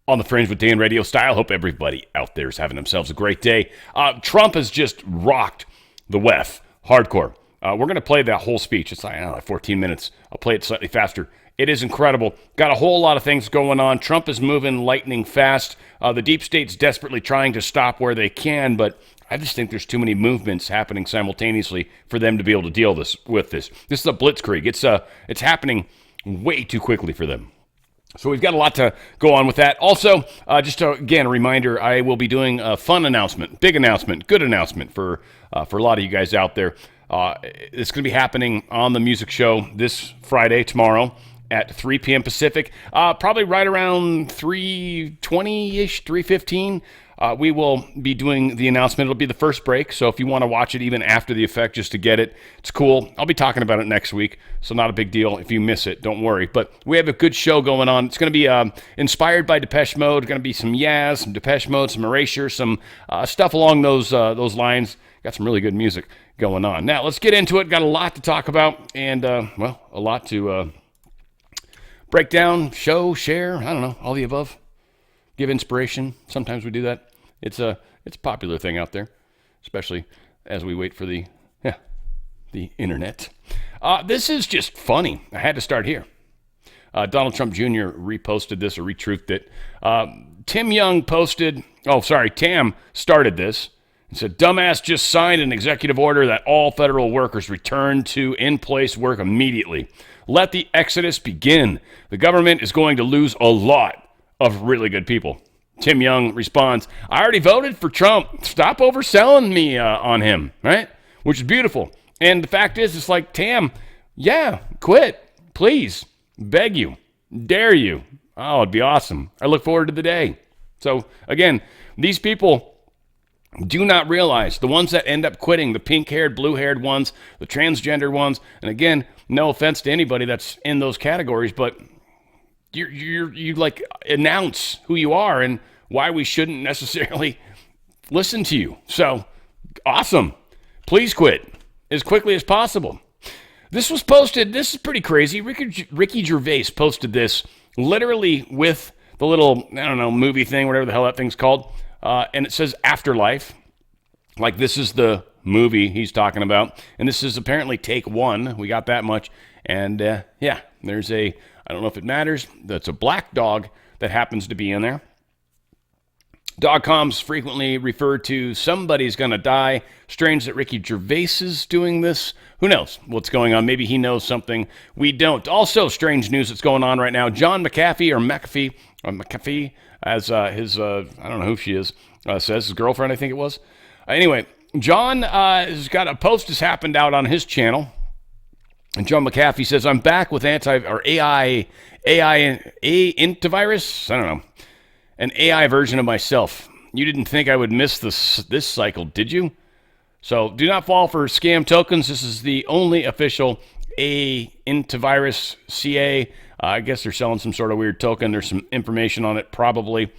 on the Fringe with Dan radio style. Hope everybody out there is having themselves a great day. Trump has just rocked the WEF hardcore. We're going to play that whole speech. It's like 14 minutes. I'll play it slightly faster. It is incredible. Got a whole lot of things going on. Trump is moving lightning fast. The deep state's desperately trying to stop where they can, but I just think there's too many movements happening simultaneously for them to be able to deal with this. This is a blitzkrieg. It's happening way too quickly for them. So we've got a lot to go on with that. Also, again, a reminder, I will be doing a fun announcement, big announcement, good announcement for a lot of you guys out there. It's going to be happening on the music show this Friday, tomorrow, at 3 p.m. Pacific, probably right around 3:20-ish, 3:15. We will be doing the announcement. It'll be the first break, so if you want to watch it even after the effect just to get it, it's cool. I'll be talking about it next week, so not a big deal if you miss it. Don't worry. But we have a good show going on. It's going to be inspired by Depeche Mode. Going to be some Yaz, some Depeche Mode, some Erasure, some stuff along those lines. Got some really good music going on. Now, let's get into it. Got a lot to talk about and, a lot to break down, show, share, I don't know, all the above. Give inspiration. Sometimes we do that. It's a popular thing out there, especially as we wait for the internet. This is just funny. I had to start here. Donald Trump Jr. reposted this or retruthed it. Tam started this. He said, dumbass just signed an executive order that all federal workers return to in-place work immediately. Let the exodus begin. The government is going to lose a lot of really good people. Tim Young responds, I already voted for Trump. Stop overselling me on him, right? Which is beautiful. And the fact is, it's like, Tam, quit. Please. Beg you. Dare you. Oh, it'd be awesome. I look forward to the day. So, again, these people do not realize, the ones that end up quitting, the pink-haired, blue-haired ones, the transgender ones, and again, no offense to anybody that's in those categories, but you like announce who you are and why we shouldn't necessarily listen to you. So, awesome. Please quit as quickly as possible. This was posted, this is pretty crazy. Ricky Gervais posted this literally with the little, movie thing, whatever the hell that thing's called. And it says Afterlife, like this is the movie he's talking about. And this is apparently take one. We got that much. And there's I don't know if it matters, that's a black dog that happens to be in there. Dog-coms frequently refer to somebody's going to die. Strange that Ricky Gervais is doing this. Who knows what's going on? Maybe he knows something we don't. Also, strange news that's going on right now. John McAfee, as his, I don't know who she is, says, his girlfriend, I think it was. Anyway, John has got a post has happened out on his channel. And John McAfee says, I'm back with AI antivirus. I don't know. An AI version of myself. You didn't think I would miss this cycle, did you? So do not fall for scam tokens. This is the only official antivirus CA. I guess they're selling some sort of weird token. There's some information on it, probably.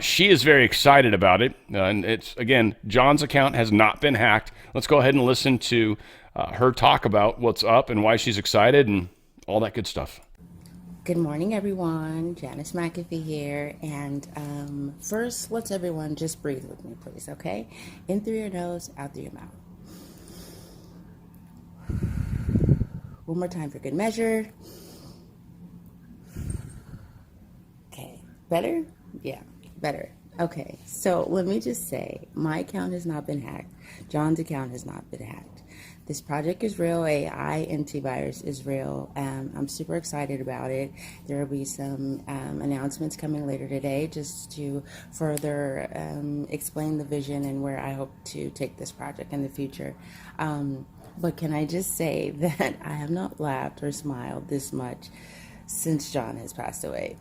She is very excited about it. And it's, again, John's account has not been hacked. Let's go ahead and listen to her talk about what's up and why she's excited and all that good stuff. Good morning, everyone. Janice McAfee here. And first, let's everyone just breathe with me, please, okay? In through your nose, out through your mouth. One more time for good measure. Okay, better? Yeah, better. Okay, so let me just say, my account has not been hacked. John's account has not been hacked. This project is real. AI antivirus is real. I'm super excited about it. There will be some announcements coming later today just to further explain the vision and where I hope to take this project in the future. But can I just say that I have not laughed or smiled this much since John has passed away.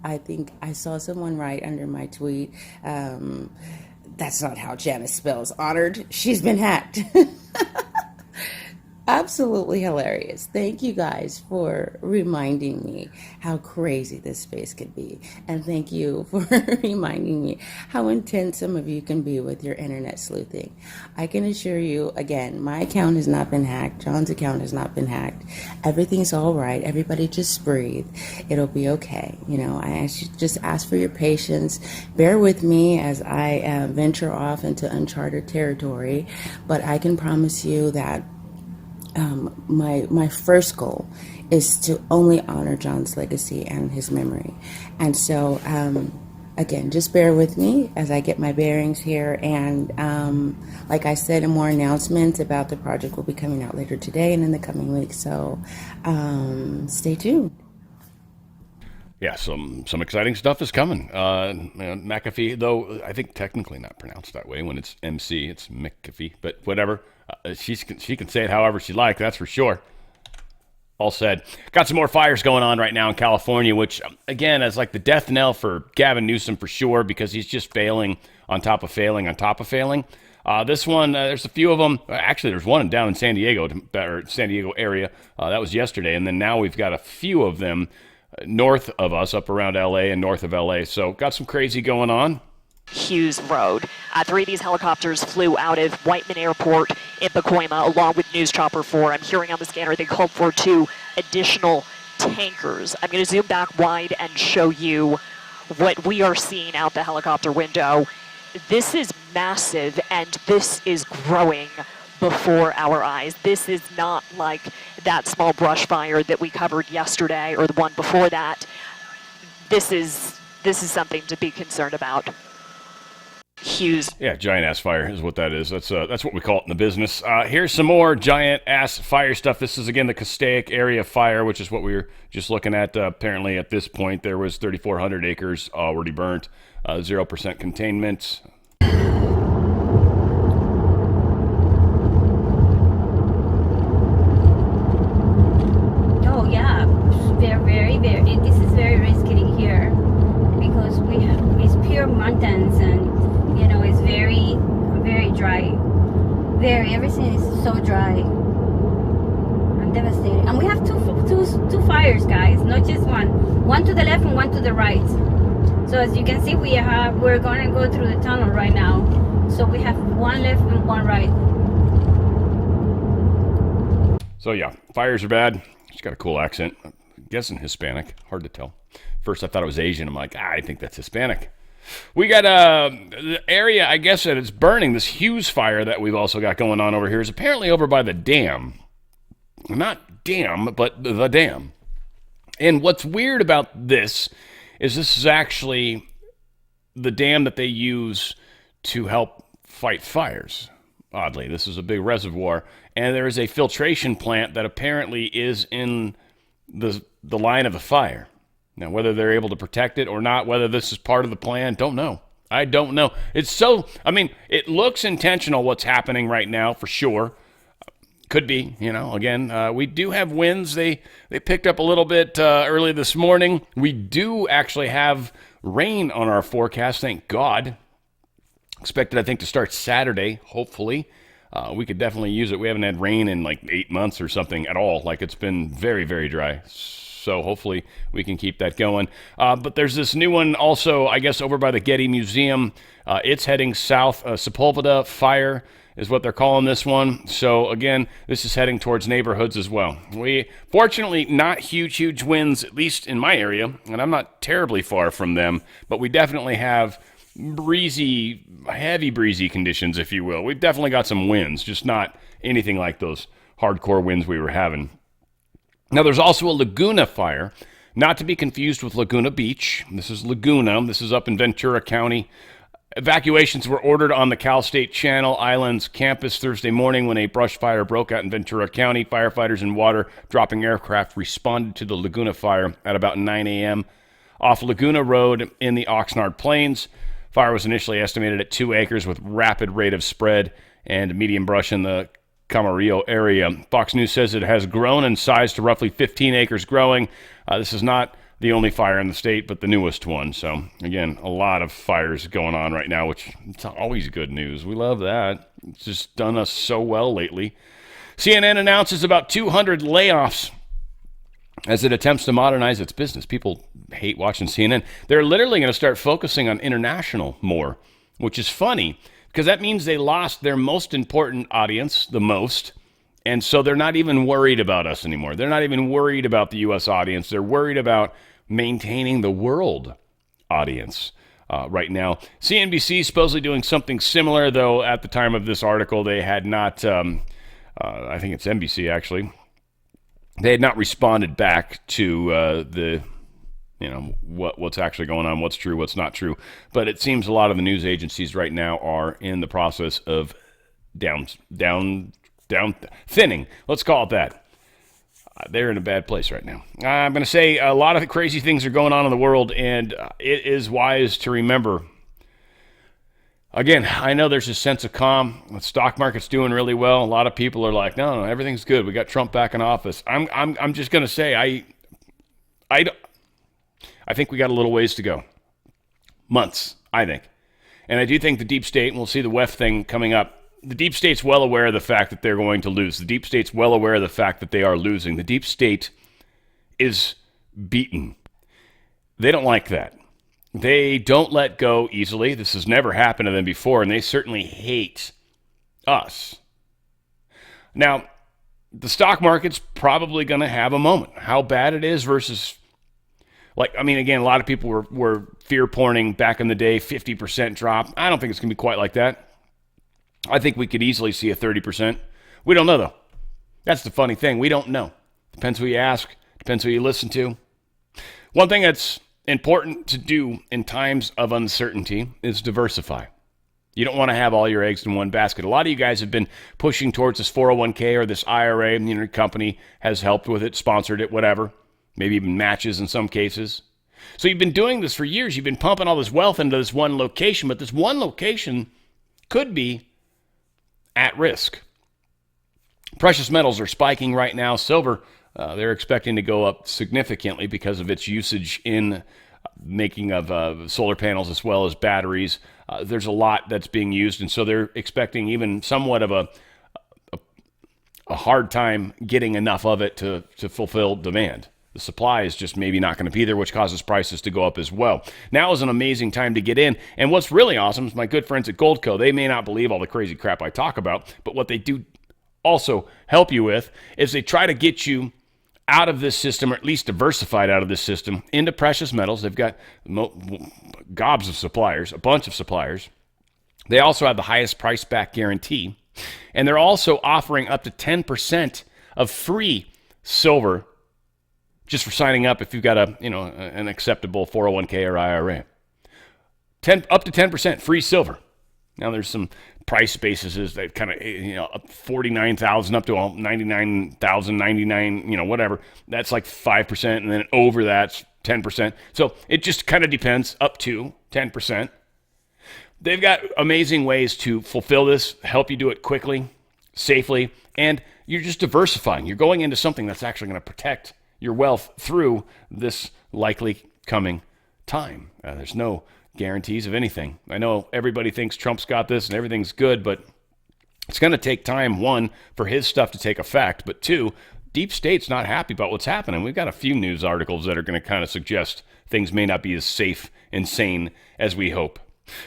I think I saw someone write under my tweet, that's not how Janice spells honored. She's been hacked. Absolutely hilarious. Thank you guys for reminding me how crazy this space could be. And thank you for reminding me how intense some of you can be with your internet sleuthing. I can assure you, again, my account has not been hacked. John's account has not been hacked. Everything's all right. Everybody just breathe. It'll be okay. Just ask for your patience. Bear with me as I venture off into uncharted territory. But I can promise you that my first goal is to only honor John's legacy and his memory. And so, again, just bear with me as I get my bearings here. And like I said, more announcements about the project will be coming out later today and in the coming weeks. So stay tuned. Yeah, some exciting stuff is coming. McAfee, though I think technically not pronounced that way when it's MC, it's McAfee, but whatever. She can say it however she likes, that's for sure. All said. Got some more fires going on right now in California, which, again, is like the death knell for Gavin Newsom for sure, because he's just failing on top of failing on top of failing. This one, there's a few of them. Actually, there's one down in San Diego, or San Diego area. That was yesterday, and then now we've got a few of them north of us, up around L.A. and north of L.A., so got some crazy going on. Hughes Road. 3 of these helicopters flew out of Whiteman Airport in Pacoima along with News Chopper 4. I'm hearing on the scanner they called for 2 additional tankers. I'm going to zoom back wide and show you what we are seeing out the helicopter window. This is massive, and this is growing before our eyes. This is not like that small brush fire that we covered yesterday or the one before that. This is something to be concerned about. Hughes. Yeah, giant ass fire is what that is. That's what we call it in the business. Here's some more giant ass fire stuff. This is again the Castaic area fire, which is what we were just looking at. Apparently, at this point, there was 3,400 acres already burnt. 0% containment. Oh yeah, very. This is very risky here because it's pure mountains and. It's very dry. Everything is so dry. I'm devastated. And we have two fires, guys, not just one. One to the left and one to the right. So as you can see, we're going to go through the tunnel right now. So we have one left and one right. So yeah, fires are bad. She's got a cool accent. I'm guessing Hispanic. Hard to tell. First I thought it was Asian. I'm like, I think that's Hispanic. We got the area, I guess, that it's burning. This Hughes fire that we've also got going on over here is apparently over by the dam. Not dam, but the dam. And what's weird about this is actually the dam that they use to help fight fires. Oddly, this is a big reservoir. And there is a filtration plant that apparently is in the line of the fire. Now, whether they're able to protect it or not, whether this is part of the plan, don't know. I don't know. It looks intentional what's happening right now for sure. Could be, again, we do have winds. They picked up a little bit early this morning. We do actually have rain on our forecast, thank God. Expected, I think, to start Saturday, hopefully. We could definitely use it. We haven't had rain in like 8 months or something at all. Like, it's been very, very dry. So hopefully we can keep that going. But there's this new one also, I guess, over by the Getty Museum. It's heading south. Sepulveda fire is what they're calling this one. So again, this is heading towards neighborhoods as well. We fortunately not huge winds, at least in my area, and I'm not terribly far from them, but we definitely have heavy breezy conditions, if you will. We've definitely got some winds, just not anything like those hardcore winds we were having. Now, there's also a Laguna fire, not to be confused with Laguna Beach. This is Laguna. This is up in Ventura County. Evacuations were ordered on the Cal State Channel Islands campus Thursday morning when a brush fire broke out in Ventura County. Firefighters and water-dropping aircraft responded to the Laguna fire at about 9 a.m. off Laguna Road in the Oxnard Plains. Fire was initially estimated at 2 acres with rapid rate of spread and medium brush in the Camarillo area. Fox News says it has grown in size to roughly 15 acres growing. This is not the only fire in the state, but the newest one. So, again, a lot of fires going on right now, which it's always good news. We love that. It's just done us so well lately. CNN announces about 200 layoffs as it attempts to modernize its business. People hate watching CNN. They're literally going to start focusing on international more, which is funny because that means they lost their most important audience the most. And so they're not even worried about us anymore. They're not even worried about the U.S. audience. They're worried about maintaining the world audience right now. CNBC is supposedly doing something similar, though at the time of this article, they had not, I think it's NBC actually, they had not responded back to what's actually going on, what's true, what's not true. But it seems a lot of the news agencies right now are in the process of down thinning. Let's call it that. They're in a bad place right now. I'm going to say a lot of crazy things are going on in the world, and it is wise to remember. Again, I know there's a sense of calm. The stock market's doing really well. A lot of people are like, no, everything's good. We got Trump back in office. I'm just going to say I think we got a little ways to go. Months, I think. And I do think the deep state, and we'll see the WEF thing coming up, the deep state's well aware of the fact that they're going to lose. The deep state's well aware of the fact that they are losing. The deep state is beaten. They don't like that. They don't let go easily. This has never happened to them before, and they certainly hate us. Now, the stock market's probably going to have a moment. How bad it is versus, again, a lot of people were fear-porning back in the day, 50% drop. I don't think it's going to be quite like that. I think we could easily see a 30%. We don't know, though. That's the funny thing. We don't know. Depends who you ask. Depends who you listen to. One thing that's important to do in times of uncertainty is diversify. You don't want to have all your eggs in one basket. A lot of you guys have been pushing towards this 401k or this IRA. Your company has helped with it, sponsored it, whatever. Maybe even matches in some cases. So you've been doing this for years. You've been pumping all this wealth into this one location, but this one location could be at risk. Precious metals are spiking right now. Silver, they're expecting to go up significantly because of its usage in making of solar panels as well as batteries. There's a lot that's being used, and so they're expecting even somewhat of a hard time getting enough of it to fulfill demand. The supply is just maybe not going to be there, which causes prices to go up as well. Now is an amazing time to get in. And what's really awesome is my good friends at Goldco. They may not believe all the crazy crap I talk about, but what they do also help you with is they try to get you out of this system, or at least diversified out of this system, into precious metals. They've got gobs of suppliers, a bunch of suppliers. They also have the highest price back guarantee. And they're also offering up to 10% of free silver just for signing up if you've got an acceptable 401k or IRA. Up to 10% free silver. Now there's some price bases that kind of, 49,000 up to 99,000, 99, whatever. That's like 5%, and then over that's 10%. So it just kind of depends, up to 10%. They've got amazing ways to fulfill this, help you do it quickly, safely, and you're just diversifying. You're going into something that's actually going to protect your wealth through this likely coming time. There's no guarantees of anything. I know everybody thinks Trump's got this and everything's good, but it's going to take time, one, for his stuff to take effect, but two, deep state's not happy about what's happening. We've got a few news articles that are going to kind of suggest things may not be as safe and sane as we hope.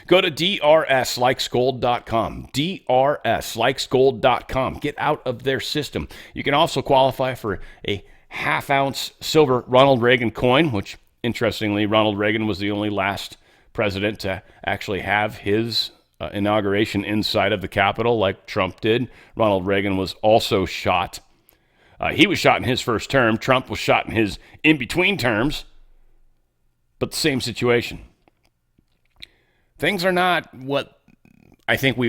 Go to drslikesgold.com, drslikesgold.com. Get out of their system. You can also qualify for a half-ounce silver Ronald Reagan coin, which, interestingly, Ronald Reagan was the only last president to actually have his inauguration inside of the Capitol like Trump did. Ronald Reagan was also shot. He was shot in his first term. Trump was shot in his in-between terms, but the same situation. Things are not what I think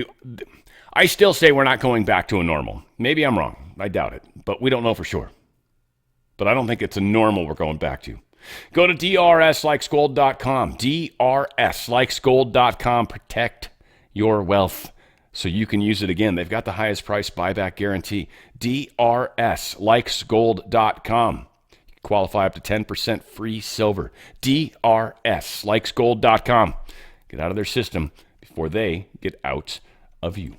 I still say we're not going back to a normal. Maybe I'm wrong. I doubt it, but we don't know for sure. But I don't think it's a normal we're going back to. Go to drslikesgold.com, drslikesgold.com. Protect your wealth so you can use it again. They've got the highest price buyback guarantee. drslikesgold.com. Qualify up to 10% free silver. drslikesgold.com. Get out of their system before they get out of you.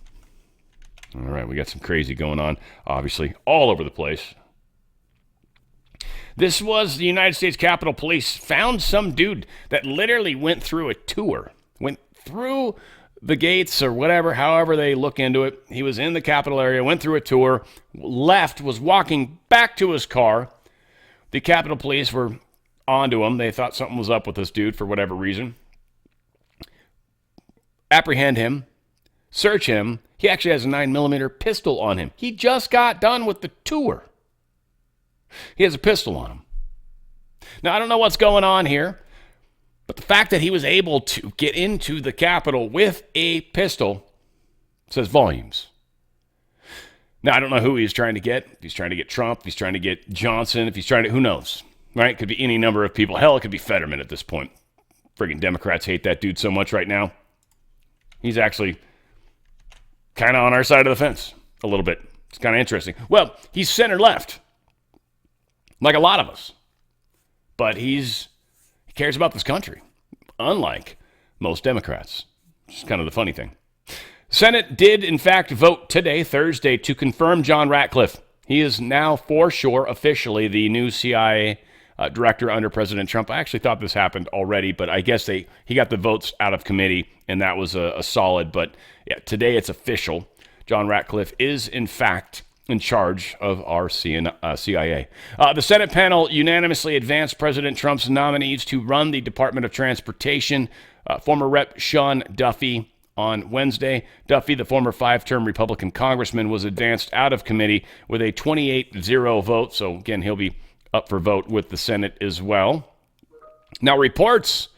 All right, we got some crazy going on, obviously, all over the place. This was the United States Capitol Police found some dude that literally went through a tour, went through the gates or whatever, however they look into it. He was in the Capitol area, went through a tour, left, was walking back to his car. The Capitol Police were onto him. They thought something was up with this dude for whatever reason. Apprehend him, search him. He actually has a 9mm pistol on him. He just got done with the tour. He has a pistol on him. Now, I don't know what's going on here, but the fact that he was able to get into the Capitol with a pistol says volumes. Now, I don't know who he's trying to get. If he's trying to get Trump, if he's trying to get Johnson, if he's trying to, who knows, right? Could be any number of people. Hell, it could be Fetterman at this point. Friggin' Democrats hate that dude so much right now. He's actually kind of on our side of the fence a little bit. It's kind of interesting. Well, he's center left, like a lot of us. But he cares about this country, unlike most Democrats. Which is kind of the funny thing. Senate did, in fact, vote today, Thursday, to confirm John Ratcliffe. He is now, for sure, officially the new CIA director under President Trump. I actually thought this happened already, but I guess he got the votes out of committee, and that was a solid. But yeah, today it's official. John Ratcliffe is, in fact, in charge of our CIA. The Senate panel unanimously advanced President Trump's nominees to run the Department of Transportation. Former Rep. Sean Duffy on Wednesday. Duffy, the former 5-term Republican congressman, was advanced out of committee with a 28-0 vote. So, again, he'll be up for vote with the Senate as well. Now, reports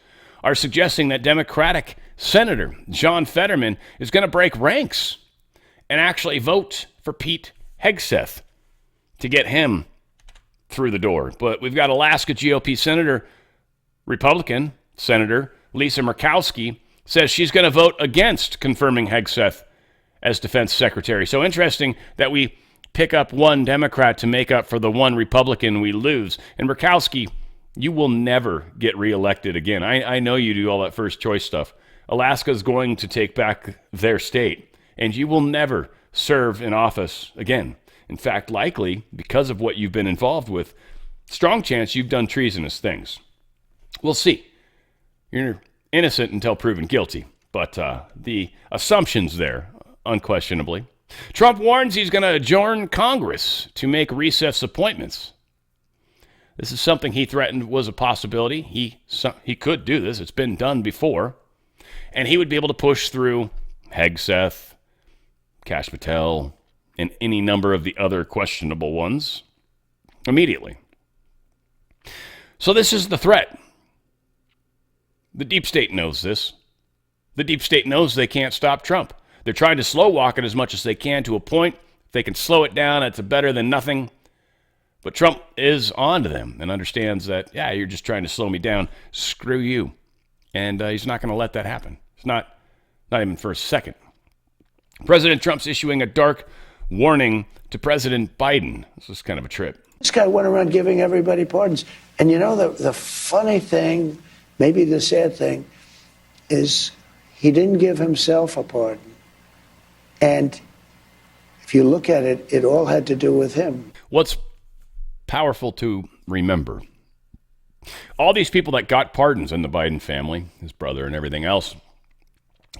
are suggesting that Democratic Senator John Fetterman is going to break ranks and actually vote for Pete Hegseth to get him through the door. But we've got Alaska GOP Senator, Republican Senator Lisa Murkowski, says she's going to vote against confirming Hegseth as defense secretary. So interesting that we pick up one Democrat to make up for the one Republican we lose. And Murkowski, you will never get reelected again. I know you do all that first choice stuff. Alaska's going to take back their state, and you will never serve in office again. In fact, likely, because of what you've been involved with, strong chance you've done treasonous things. We'll see. You're innocent until proven guilty, but the assumption's there, unquestionably. Trump warns he's going to adjourn Congress to make recess appointments. This is something he threatened was a possibility. He could do this. It's been done before. And he would be able to push through Hegseth, Kash Patel, and any number of the other questionable ones immediately. So this is the threat. The deep state knows this. The deep state knows they can't stop Trump. They're trying to slow walk it as much as they can to a point. If they can slow it down, it's better than nothing. But Trump is on to them and understands that, yeah, you're just trying to slow me down. Screw you. And he's not going to let that happen. It's not even for a second. President Trump's issuing a dark warning to President Biden. This is kind of a trip. This guy went around giving everybody pardons. And you know, the funny thing, maybe the sad thing, is he didn't give himself a pardon. And if you look at it, it all had to do with him. What's powerful to remember, all these people that got pardons in the Biden family, his brother and everything else,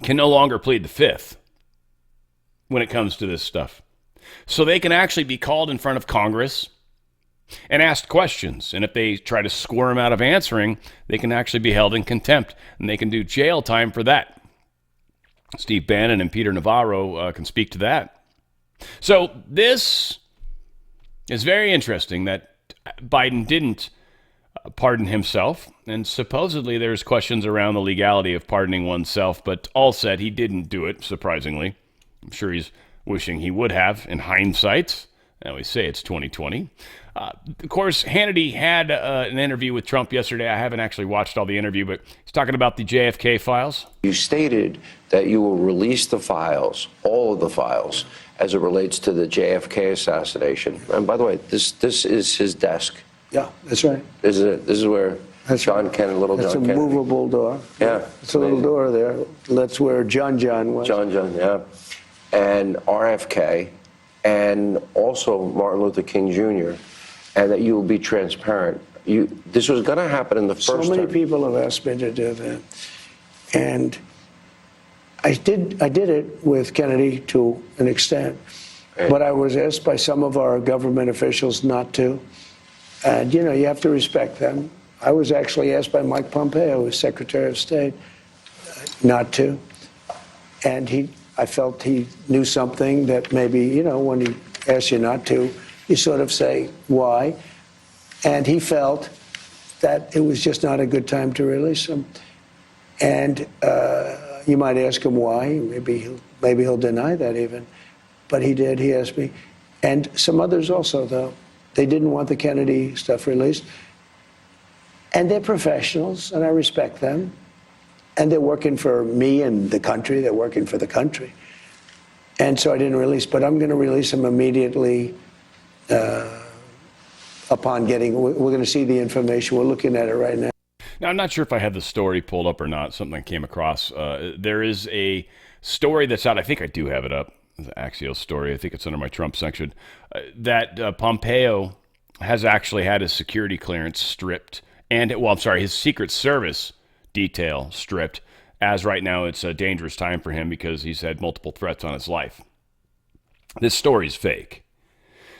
can no longer plead the fifth when it comes to this stuff. So they can actually be called in front of Congress and asked questions. And if they try to squirm out of answering, they can actually be held in contempt, and they can do jail time for that. Steve Bannon and Peter Navarro can speak to that. So this is very interesting that Biden didn't pardon himself, and supposedly there's questions around the legality of pardoning oneself, but all said he didn't do it, surprisingly. I'm sure he's wishing he would have in hindsight. I always say it's 2020. Of course, Hannity had an interview with Trump yesterday. I haven't actually watched all the interview, but he's talking about the JFK files. You stated that you will release the files, all of the files, as it relates to the JFK assassination. And by the way, this is his desk. Yeah, that's right. This is where John Kennedy, little That's John a Kennedy. movable door. Yeah. It's a little door there. That's where John was. John, yeah. and RFK and also Martin Luther King Jr., and that you will be transparent. This was going to happen in the first So many term. people have asked me to do that. And I did it with Kennedy to an extent. But I was asked by some of our government officials not to. And, you know, you have to respect them. I was actually asked by Mike Pompeo, who's Secretary of State, not to. And I felt he knew something that maybe, you know, when he asks you not to, you sort of say, why? And he felt that it was just not a good time to release him. And you might ask him why. Maybe he'll deny that even. But he did. He asked me. And some others also, though. They didn't want the Kennedy stuff released. And they're professionals, and I respect them. And they're working for me and the country. They're working for the country. And so I didn't release. But I'm going to release them immediately upon getting. We're going to see the information. We're looking at it right now. Now, I'm not sure if I had the story pulled up or not, something I came across. There is a story that's out. I think I do have it up. The Axios story. I think it's under my Trump section. That Pompeo has actually had his security clearance stripped. And, his Secret Service detail stripped. As right now, it's a dangerous time for him because he's had multiple threats on his life. This story's fake.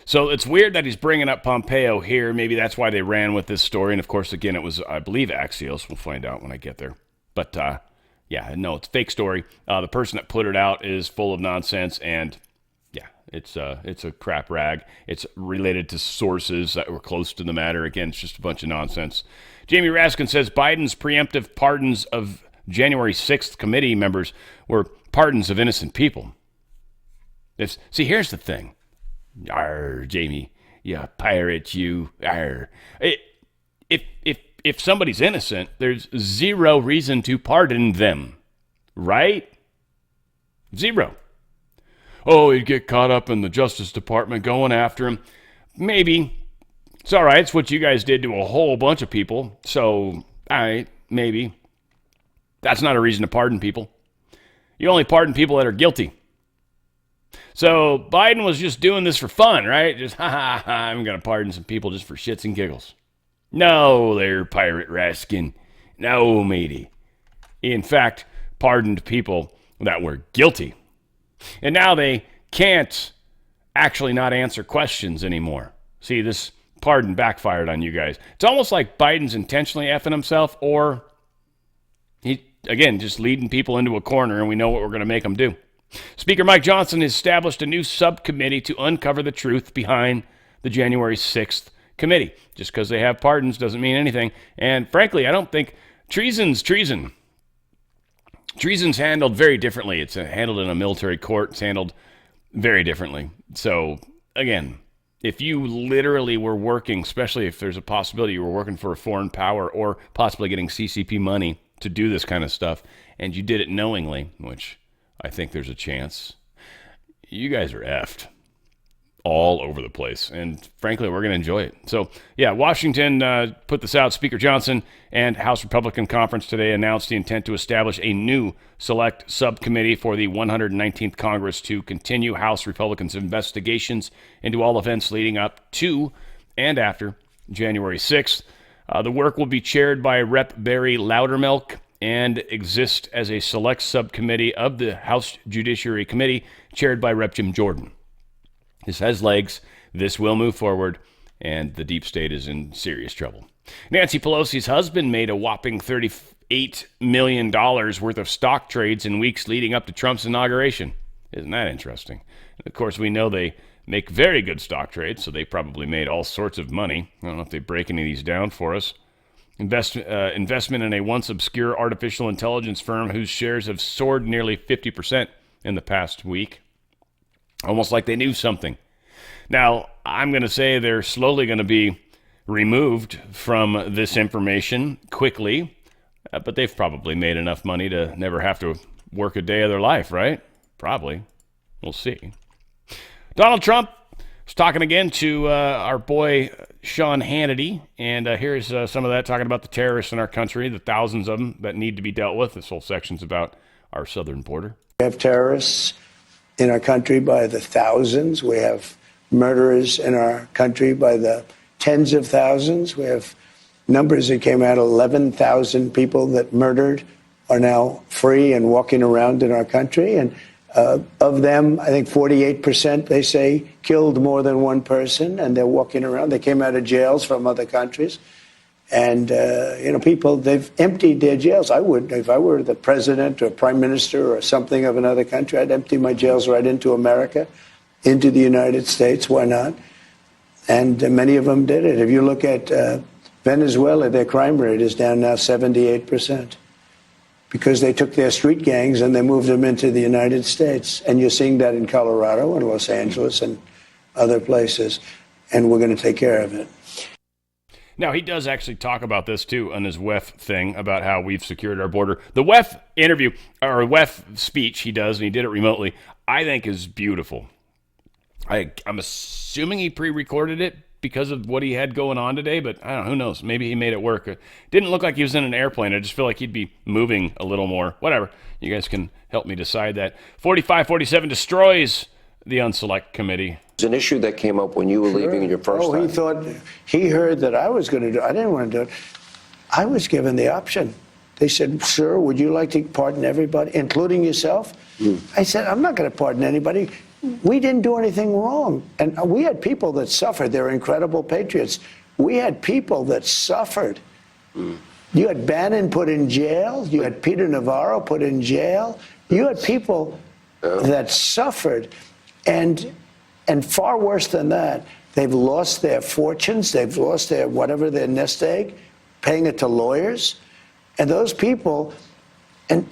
So it's weird that he's bringing up Pompeo here. Maybe that's why they ran with this story. And of course, again, it was, I believe, Axios. We'll find out when I get there. But yeah, no, it's a fake story. The person that put it out is full of nonsense. And yeah, it's a crap rag. It's related to sources that were close to the matter. Again, it's just a bunch of nonsense. Jamie Raskin says Biden's preemptive pardons of January 6th committee members were pardons of innocent people. See, here's the thing. Arr, Jamie, you pirate, you. Arr. If somebody's innocent, there's zero reason to pardon them, right? Zero. Oh, he'd get caught up in the Justice Department going after him. Maybe. It's all right. It's what you guys did to a whole bunch of people. So, all right, maybe. That's not a reason to pardon people. You only pardon people that are guilty. So Biden was just doing this for fun, right? Just, I'm going to pardon some people just for shits and giggles. No, they're Pirate Raskin. No, matey. He, in fact, pardoned people that were guilty. And now they can't actually not answer questions anymore. See, this pardon backfired on you guys. It's almost like Biden's intentionally effing himself, or he, again, just leading people into a corner and we know what we're going to make them do. Speaker Mike Johnson has established a new subcommittee to uncover the truth behind the January 6th committee. Just because they have pardons doesn't mean anything. And frankly, I don't think treason's treason. Treason's handled very differently. It's handled in a military court. It's handled very differently. So, again, if you literally were working, especially if there's a possibility you were working for a foreign power or possibly getting CCP money to do this kind of stuff, and you did it knowingly, which I think there's a chance, you guys are effed all over the place. And frankly, we're going to enjoy it. So, yeah, Washington put this out. Speaker Johnson and House Republican Conference today announced the intent to establish a new select subcommittee for the 119th Congress to continue House Republicans' investigations into all events leading up to and after January 6th. The work will be chaired by Rep. Barry Loudermilk and exist as a select subcommittee of the House Judiciary Committee, chaired by Rep. Jim Jordan. This has legs. This will move forward, and the deep state is in serious trouble. Nancy Pelosi's husband made a whopping $38 million worth of stock trades in weeks leading up to Trump's inauguration. Isn't that interesting? And of course, we know they make very good stock trades, so they probably made all sorts of money. I don't know if they break any of these down for us. Investment in a once obscure artificial intelligence firm whose shares have soared nearly 50% in the past week. Almost like they knew something. Now, I'm going to say they're slowly going to be removed from this information quickly, but they've probably made enough money to never have to work a day of their life, right? Probably. We'll see. Donald Trump is talking again to our boy Sean Hannity, and here's some of that, talking about the terrorists in our country, the thousands of them that need to be dealt with. This whole section's about our southern border. We have terrorists in our country by the thousands. We have murderers in our country by the tens of thousands. We have numbers that came out, 11,000 people that murdered are now free and walking around in our country. And of them, I think 48%, they say, killed more than one person, and they're walking around. They came out of jails from other countries. And, people, they've emptied their jails. I would, if I were the president or prime minister or something of another country, I'd empty my jails right into America, into the United States. Why not? And many of them did it. If you look at Venezuela, their crime rate is down now 78%. Because they took their street gangs and they moved them into the United States. And you're seeing that in Colorado and Los Angeles and other places. And we're going to take care of it. Now, he does actually talk about this, too, on his WEF thing about how we've secured our border. The WEF interview, or WEF speech he does, and he did it remotely, I think is beautiful. I'm assuming he pre-recorded it because of what he had going on today, but I don't know, who knows? Maybe he made it work. It didn't look like he was in an airplane. I just feel like he'd be moving a little more. Whatever. You guys can help me decide that. 4547 destroys the Unselect Committee. It's an issue that came up when you were leaving your first time. He heard that I was going to do it. I didn't want to do it. I was given the option. They said, sir, would you like to pardon everybody, including yourself? I said, I'm not going to pardon anybody. We didn't do anything wrong. And we had people that suffered. They're incredible patriots. We had people that suffered. You had Bannon put in jail. You had Peter Navarro put in jail. You had people that suffered. And far worse than that, they've lost their fortunes. They've lost their nest egg, paying it to lawyers. And those people... And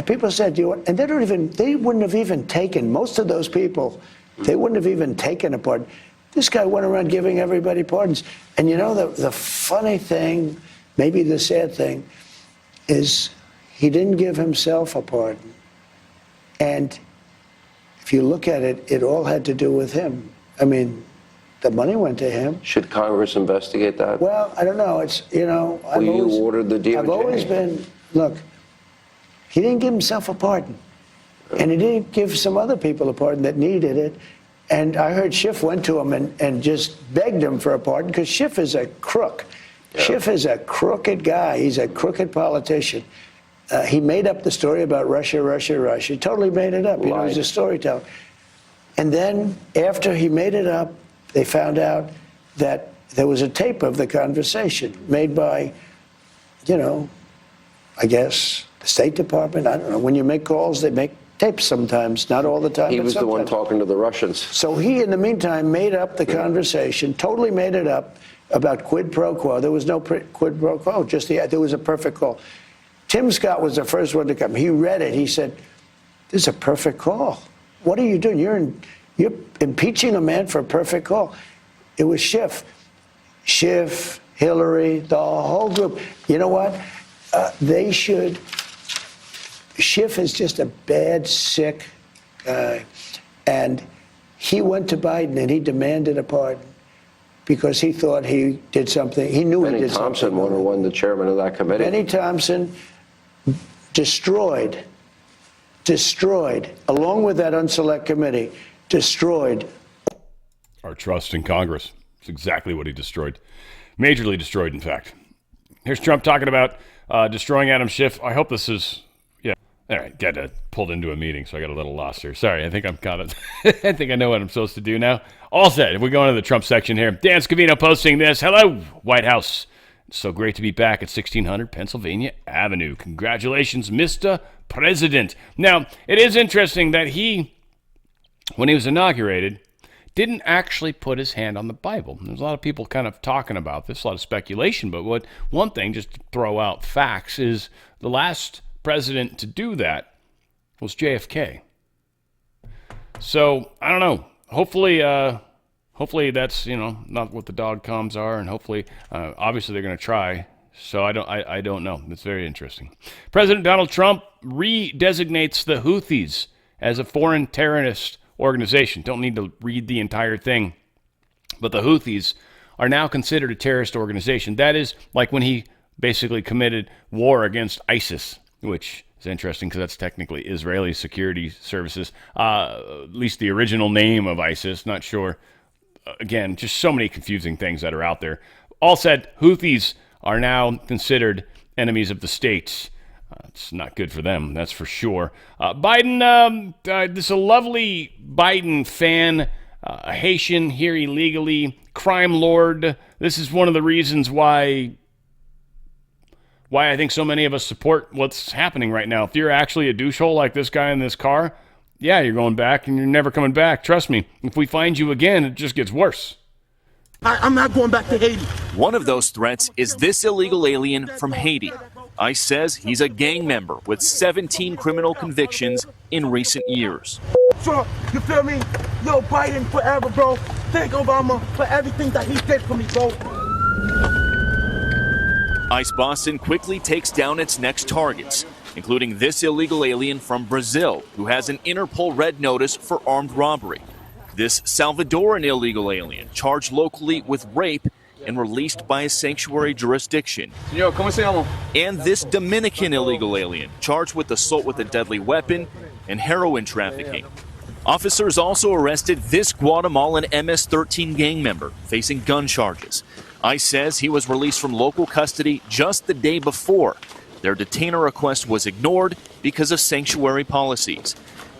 people said, and they wouldn't have even taken, most of those people, they wouldn't have even taken a pardon. This guy went around giving everybody pardons. And the funny thing, maybe the sad thing, is he didn't give himself a pardon. And if you look at it, it all had to do with him. I mean, the money went to him. Should Congress investigate that? Well, I don't know. You ordered the DOJ? I've always been, look, he didn't give himself a pardon. And he didn't give some other people a pardon that needed it. And I heard Schiff went to him and just begged him for a pardon, because Schiff is a crook. Yeah. Schiff is a crooked guy. He's a crooked politician. He made up the story about Russia. He totally made it up. He's a storyteller. And then after he made it up, they found out that there was a tape of the conversation made by, I guess, the State Department. I don't know. When you make calls, they make tapes sometimes, not all the time. He was the one talking to the Russians. So he, in the meantime, made up the conversation, totally made it up about quid pro quo. There was no quid pro quo, there was a perfect call. Tim Scott was the first one to come. He read it. He said, this is a perfect call. What are you doing? You're impeaching a man for a perfect call. It was Schiff, Hillary, the whole group. You know what? Schiff is just a bad, sick guy. And he went to Biden and he demanded a pardon because he thought he did something. He knew he did something. Benny Thompson won the chairman of that committee. Benny Thompson destroyed, along with that Unselect Committee, destroyed our trust in Congress. It's exactly what he destroyed. Majorly destroyed, in fact. Here's Trump talking about destroying Adam Schiff. I hope this is, all right, got pulled into a meeting, so I got a little lost here. Sorry, I think I'm caught up. I think I know what I'm supposed to do now. All set. If we go into the Trump section here, Dan Scavino posting this. Hello, White House. It's so great to be back at 1600 Pennsylvania Avenue. Congratulations, Mr. President. Now, it is interesting that he, when he was inaugurated, didn't actually put his hand on the Bible. There's a lot of people kind of talking about this, a lot of speculation, but one thing, just to throw out facts, is the last president to do that was JFK. So, I don't know. Hopefully that's, not what the dog-coms are, and hopefully, obviously they're going to try. So I don't know. It's very interesting. President Donald Trump redesignates the Houthis as a foreign terrorist organization. Don't need to read the entire thing. But the Houthis are now considered a terrorist organization. That is like when he basically committed war against ISIS, which It's interesting because that's technically Israeli security services, at least the original name of ISIS. Not sure. Again, just so many confusing things that are out there. All said, Houthis are now considered enemies of the state. It's not good for them, that's for sure. Biden, this is a lovely Biden fan, a Haitian here illegally, crime lord. This is one of the reasons why I think so many of us support what's happening right now. If you're actually a douchehole like this guy in this car, yeah, you're going back and you're never coming back. Trust me, if we find you again, it just gets worse. I'm not going back to Haiti. One of those threats is this illegal alien from Haiti. ICE says he's a gang member with 17 criminal convictions in recent years. Trump, you feel me? Yo, Biden forever, bro. Thank Obama for everything that he did for me, bro. ICE Boston quickly takes down its next targets, including this illegal alien from Brazil who has an Interpol red notice for armed robbery. This Salvadoran illegal alien charged locally with rape and released by a sanctuary jurisdiction. Señor, ¿cómo se llama? And this Dominican illegal alien charged with assault with a deadly weapon and heroin trafficking. Officers also arrested this Guatemalan MS-13 gang member facing gun charges. ICE says he was released from local custody just the day before. Their detainer request was ignored because of sanctuary policies.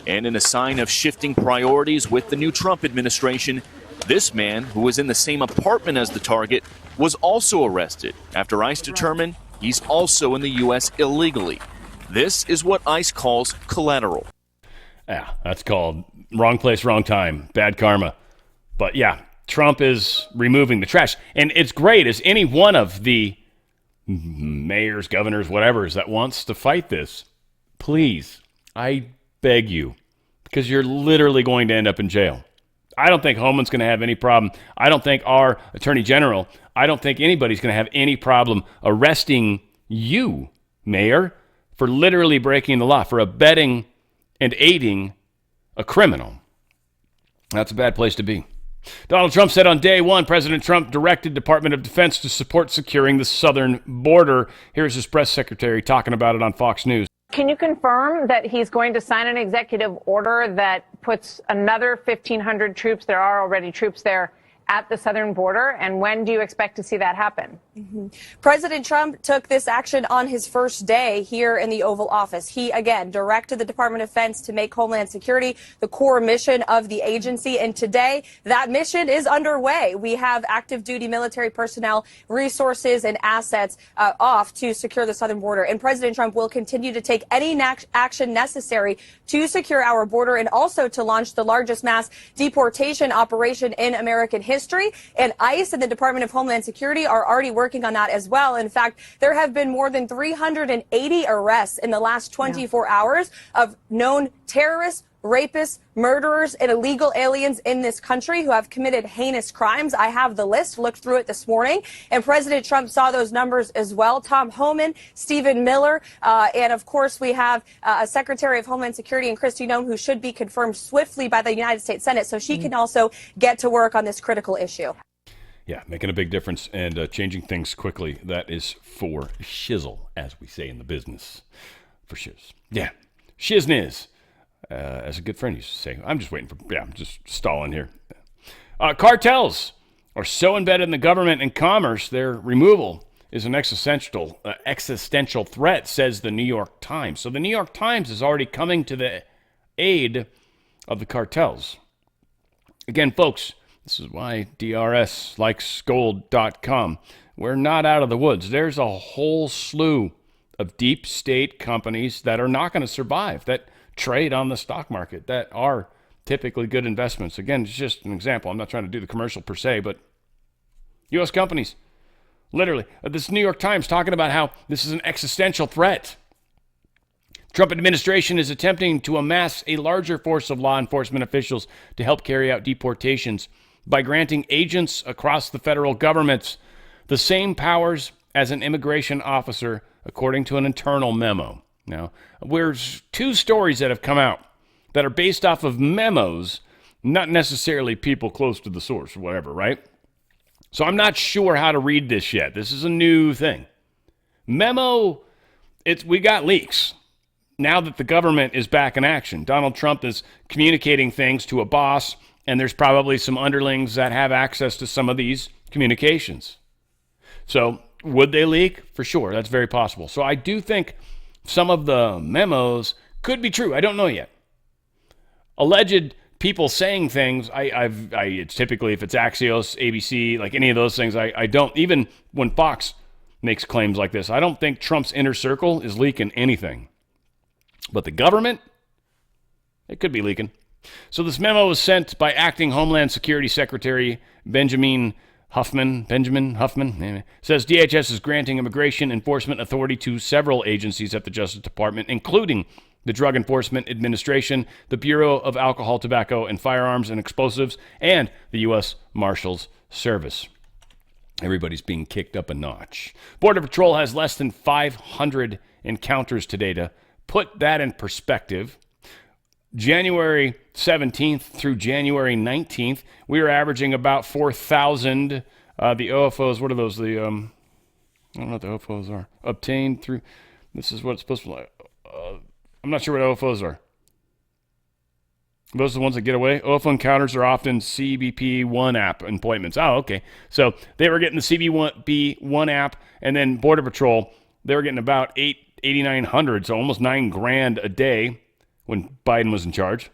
And in a sign of shifting priorities with the new Trump administration, this man, who was in the same apartment as the target, was also arrested after ICE determined he's also in the U.S. illegally. This is what ICE calls collateral. Yeah, that's called wrong place, wrong time, bad karma. But yeah, Trump is removing the trash. And it's great as any one of the mayors, governors, whatever that wants to fight this. Please, I beg you, because you're literally going to end up in jail. I don't think Homan's going to have any problem. I don't think our attorney general, I don't think anybody's going to have any problem arresting you, Mayor, for literally breaking the law, for abetting and aiding a criminal. That's a bad place to be. Donald Trump said on day one, President Trump directed Department of Defense to support securing the southern border. Here's his press secretary talking about it on Fox News. Can you confirm that he's going to sign an executive order that puts another 1,500 troops, there are already troops there, at the southern border? And when do you expect to see that happen? President Trump took this action on his first day here in the Oval Office. He, again, directed the Department of Defense to make Homeland Security the core mission of the agency. And today, that mission is underway. We have active duty military personnel, resources, and assets off to secure the southern border. And President Trump will continue to take any action necessary to secure our border and also to launch the largest mass deportation operation in American history. And ICE and the Department of Homeland Security are already working on that as well. In fact, there have been more than 380 arrests in the last 24 hours of known terrorists, rapists, murderers, and illegal aliens in this country who have committed heinous crimes. I have the list, looked through it this morning, and President Trump saw those numbers as well. Tom Homan, Stephen Miller, and of course we have a Secretary of Homeland Security and Kristi Noem, who should be confirmed swiftly by the United States Senate so she can also get to work on this critical issue. Yeah, making a big difference and changing things quickly. That is for shizzle, as we say in the business. For shiz. Yeah, shizniz. As a good friend used to say. I'm just waiting for, I'm just stalling here. Cartels are so embedded in the government and commerce, their removal is an existential threat, says the New York Times. So the New York Times is already coming to the aid of the cartels. Again, folks, this is why DRS likes gold.com. We're not out of the woods. There's a whole slew of deep state companies that are not going to survive, that trade on the stock market, that are typically good investments. Again, it's just an example. I'm not trying to do the commercial per se, but U.S. companies, literally. This New York Times talking about how this is an existential threat. Trump administration is attempting to amass a larger force of law enforcement officials to help carry out deportations by granting agents across the federal government the same powers as an immigration officer, according to an internal memo. Now, there's two stories that have come out that are based off of memos, not necessarily people close to the source or whatever, right? So I'm not sure how to read this yet. This is a new thing. Memo, we got leaks. now that the government is back in action. Donald Trump is communicating things to a boss, and there's probably some underlings that have access to some of these communications. So would they leak? For sure. That's very possible. So I do think some of the memos could be true. I don't know yet. Alleged people saying things, it's typically, if it's Axios, ABC, like any of those things, I don't, even when Fox makes claims like this, I don't think Trump's inner circle is leaking anything. But the government, it could be leaking. So this memo was sent by Acting Homeland Security Secretary Benjamin Huffman, says DHS is granting immigration enforcement authority to several agencies at the Justice Department, including the Drug Enforcement Administration, the Bureau of Alcohol, Tobacco, and Firearms and Explosives, and the U.S. Marshals Service. Everybody's being kicked up a notch. Border Patrol has less than 500 encounters today. To put that in perspective, January 17th through January 19th, we were averaging about 4,000. The OFOs, what are those? I don't know what the OFOs are. Obtained through, this is what it's supposed to be like. I'm not sure what OFOs are. Those are the ones that get away. OFO encounters are often CBP-1 app appointments. Oh, okay. So they were getting the CBP-1 app, and then Border Patrol, they were getting about 8,900, so almost $9,000 a day when Biden was in charge.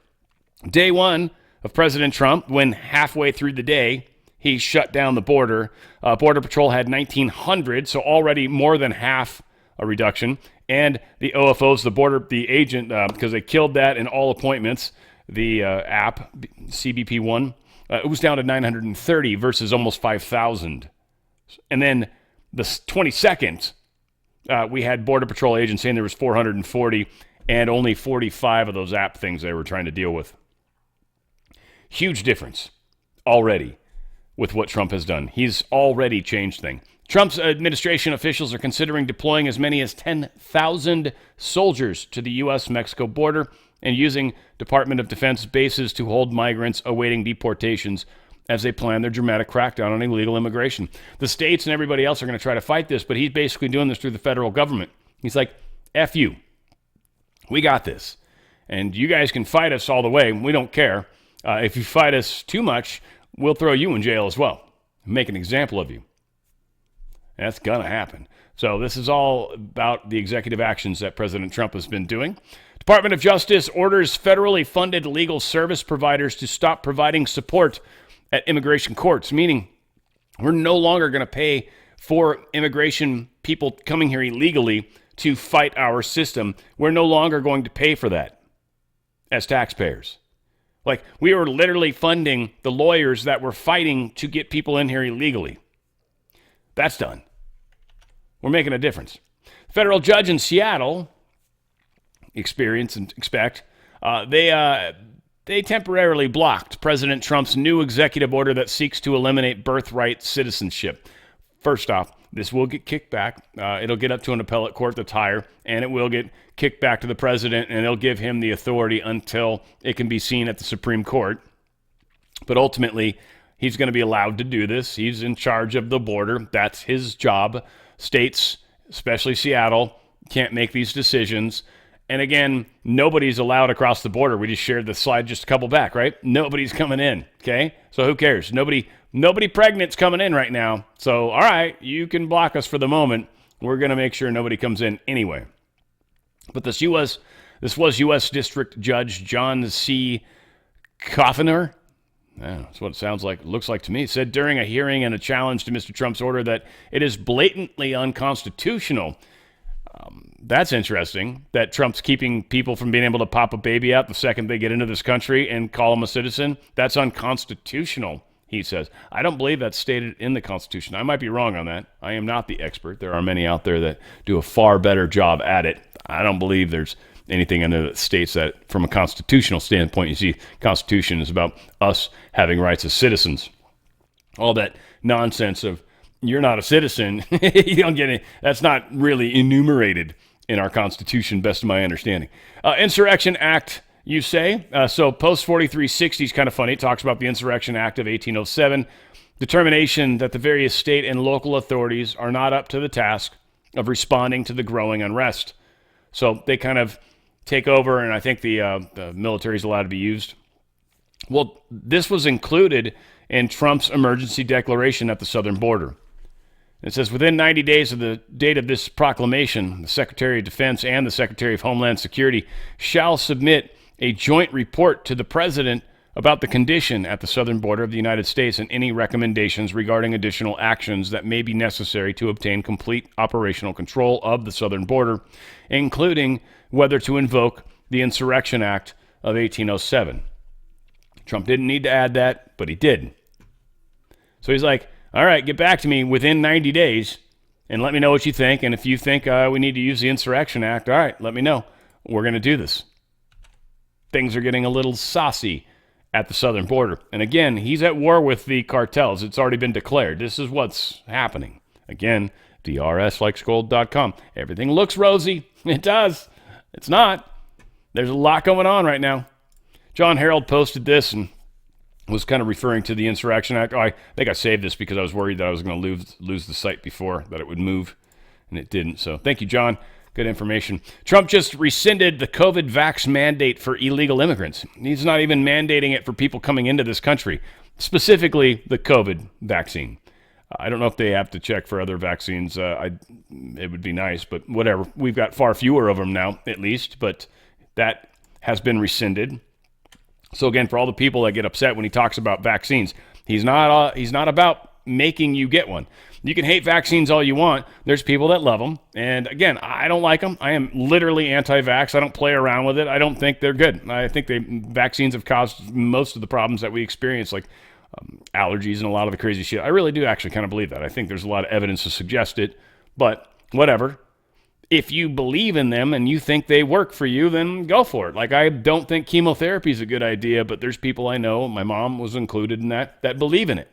Day one of President Trump, when halfway through the day, he shut down the border. Border Patrol had 1,900, so already more than half a reduction. And the OFOs, the agent, because they killed that in all appointments, the app, CBP-1, it was down to 930 versus almost 5,000. And then the 22nd, we had Border Patrol agents saying there was 440 and only 45 of those app things they were trying to deal with. Huge difference already with what Trump has done. He's already changed things. Trump's administration officials are considering deploying as many as 10,000 soldiers to the U.S.-Mexico border and using Department of Defense bases to hold migrants awaiting deportations as they plan their dramatic crackdown on illegal immigration. The states and everybody else are going to try to fight this, but he's basically doing this through the federal government. He's like, F you. We got this. And you guys can fight us all the way. We don't care. If you fight us too much, we'll throw you in jail as well. Make an example of you. That's going to happen. So this is all about the executive actions that President Trump has been doing. Department of Justice orders federally funded legal service providers to stop providing support at immigration courts, meaning we're no longer going to pay for immigration people coming here illegally to fight our system. We're no longer going to pay for that as taxpayers. Like, we were literally funding the lawyers that were fighting to get people in here illegally. That's done. We're making a difference. Federal judge in Seattle, they temporarily blocked President Trump's new executive order that seeks to eliminate birthright citizenship. First off, this will get kicked back. It'll get up to an appellate court that's higher, and it will get kicked back to the president, and they'll give him the authority until it can be seen at the Supreme Court. But ultimately, he's going to be allowed to do this. He's in charge of the border. That's his job. States, especially Seattle, can't make these decisions. And again, nobody's allowed across the border. We just shared the slide just a couple back, right? Nobody's coming in, okay? So who cares? Nobody pregnant's coming in right now. So, all right, you can block us for the moment. We're going to make sure nobody comes in anyway. But this was U.S. District Judge John C. Coffiner. That's what it sounds like, looks like to me. Said during a hearing and a challenge to Mr. Trump's order that it is blatantly unconstitutional. That's interesting, that Trump's keeping people from being able to pop a baby out the second they get into this country and call them a citizen. That's unconstitutional, he says. I don't believe that's stated in the Constitution. I might be wrong on that. I am not the expert. There are many out there that do a far better job at it. I don't believe there's anything in the states that, from a constitutional standpoint, you see, Constitution is about us having rights as citizens. All that nonsense of you're not a citizen, you don't get it. That's not really enumerated in our Constitution, best of my understanding. Insurrection Act, you say. So post 4360 is kind of funny. It talks about the Insurrection Act of 1807, determination that the various state and local authorities are not up to the task of responding to the growing unrest. So they kind of take over, and I think the military is allowed to be used. Well, this was included in Trump's emergency declaration at the southern border. It says, within 90 days of the date of this proclamation, the Secretary of Defense and the Secretary of Homeland Security shall submit a joint report to the President about the condition at the southern border of the United States and any recommendations regarding additional actions that may be necessary to obtain complete operational control of the southern border, including whether to invoke the Insurrection Act of 1807. Trump didn't need to add that, but he did. So he's like, all right, get back to me within 90 days and let me know what you think. And if you think we need to use the Insurrection Act, all right, let me know. We're going to do this. Things are getting a little saucy at the southern border. And again, he's at war with the cartels. It's already been declared. This is what's happening. Again, drslikesgold.com. Everything looks rosy. It does. It's not. There's a lot going on right now. John Harold posted this and was kind of referring to the Insurrection Act. Oh, I think I saved this because I was worried that I was going to lose the site before, that it would move, and it didn't. So thank you, John. Good information. Trump just rescinded the COVID vax mandate for illegal immigrants. He's not even mandating it for people coming into this country, specifically the COVID vaccine. I don't know if they have to check for other vaccines. It would be nice, but whatever. We've got far fewer of them now, at least, but that has been rescinded. So again, for all the people that get upset when he talks about vaccines, he's not about making you get one. You can hate vaccines all you want. There's people that love them. And again, I don't like them. I am literally anti-vax. I don't play around with it. I don't think they're good. I think vaccines have caused most of the problems that we experience, like allergies and a lot of the crazy shit. I really do actually kind of believe that. I think there's a lot of evidence to suggest it, but whatever. If you believe in them and you think they work for you, then go for it. Like, I don't think chemotherapy is a good idea, but there's people I know, my mom was included in that believe in it.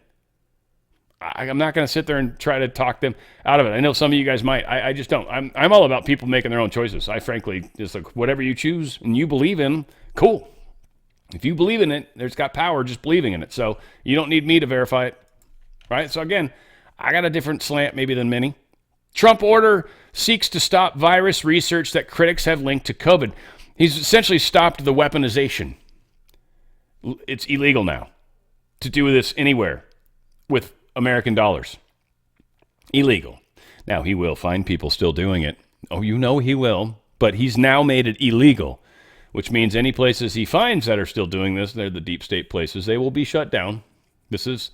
I'm not going to sit there and try to talk them out of it. I know some of you guys might. I just don't. I'm all about people making their own choices. I frankly just like whatever you choose and you believe in, cool. If you believe in it, there's got power just believing in it. So you don't need me to verify it, right? So again, I got a different slant maybe than many. Trump order seeks to stop virus research that critics have linked to COVID. He's essentially stopped the weaponization. It's illegal now to do this anywhere with American dollars. Illegal. Now, he will find people still doing it. Oh, you know he will. But he's now made it illegal, which means any places he finds that are still doing this, they're the deep state places, they will be shut down. This is,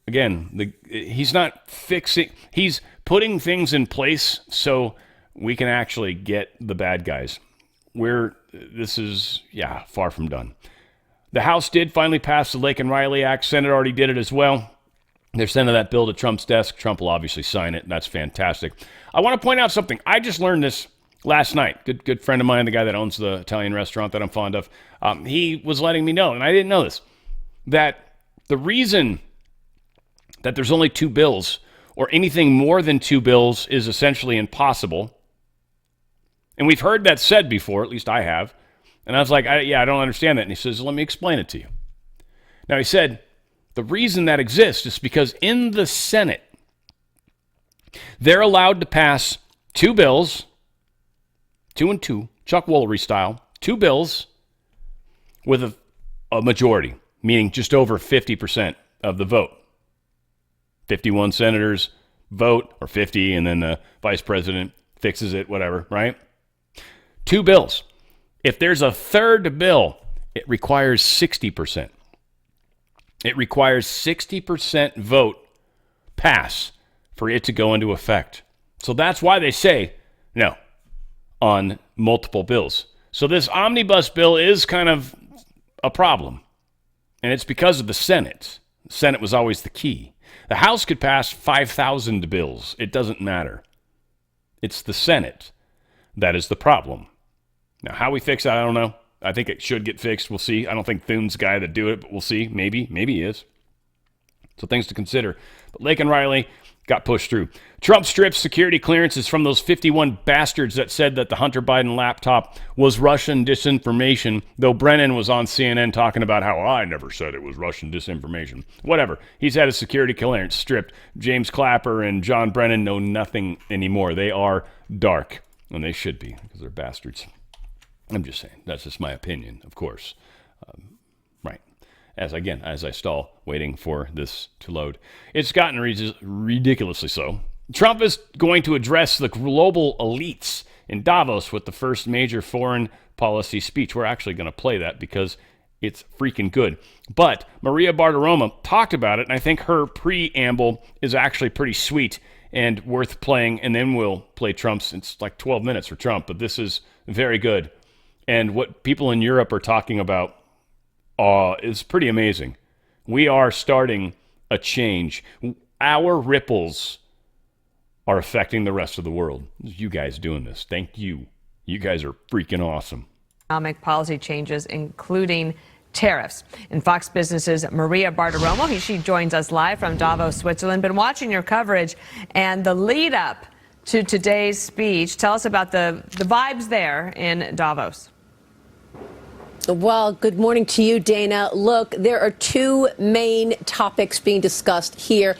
again, he's not fixing, he's putting things in place so we can actually get the bad guys. This is, far from done. The House did finally pass the Lake and Riley Act. Senate already did it as well. They're sending that bill to Trump's desk. Trump will obviously sign it, and that's fantastic. I want to point out something. I just learned this last night. Good friend of mine, the guy that owns the Italian restaurant that I'm fond of, he was letting me know, and I didn't know this, that the reason that there's only 2 bills or anything more than 2 bills is essentially impossible. And we've heard that said before, at least I have. And I was like, I don't understand that. And he says, let me explain it to you. Now, he said, the reason that exists is because in the Senate, they're allowed to pass 2 bills, 2 and 2, Chuck Woolery style, 2 bills with a majority, meaning just over 50% of the vote. 51 senators vote, or 50, and then the vice president fixes it, whatever, right? 2 bills. If there's a third bill, it requires 60%. It requires 60% vote pass for it to go into effect. So that's why they say no on multiple bills. So this omnibus bill is kind of a problem. And it's because of the Senate. The Senate was always the key. The House could pass 5,000 bills. It doesn't matter. It's the Senate that is the problem. Now, how we fix that, I don't know. I think it should get fixed. We'll see. I don't think Thune's the guy that do it, but we'll see. Maybe he is. So things to consider. But Lake and Riley got pushed through. Trump stripped security clearances from those 51 bastards that said that the Hunter Biden laptop was Russian disinformation, though Brennan was on CNN talking about how I never said it was Russian disinformation. Whatever. He's had his security clearance stripped. James Clapper and John Brennan know nothing anymore. They are dark, and they should be because they're bastards. I'm just saying. That's just my opinion, of course. Right. As I stall, waiting for this to load. It's gotten ridiculously so. Trump is going to address the global elites in Davos with the first major foreign policy speech. We're actually going to play that because it's freaking good. But Maria Bartiromo talked about it, and I think her preamble is actually pretty sweet and worth playing. And then we'll play Trump's. It's like 12 minutes for Trump, but this is very good. And what people in Europe are talking about is pretty amazing. We are starting a change. Our ripples are affecting the rest of the world. You guys doing this. Thank you. You guys are freaking awesome. Economic policy changes, including tariffs. In Fox Business's Maria Bartiromo, she joins us live from Davos, Switzerland. Been watching your coverage and the lead up to today's speech. Tell us about the vibes there in Davos. Well, good morning to you, Dana. Look, there are two main topics being discussed here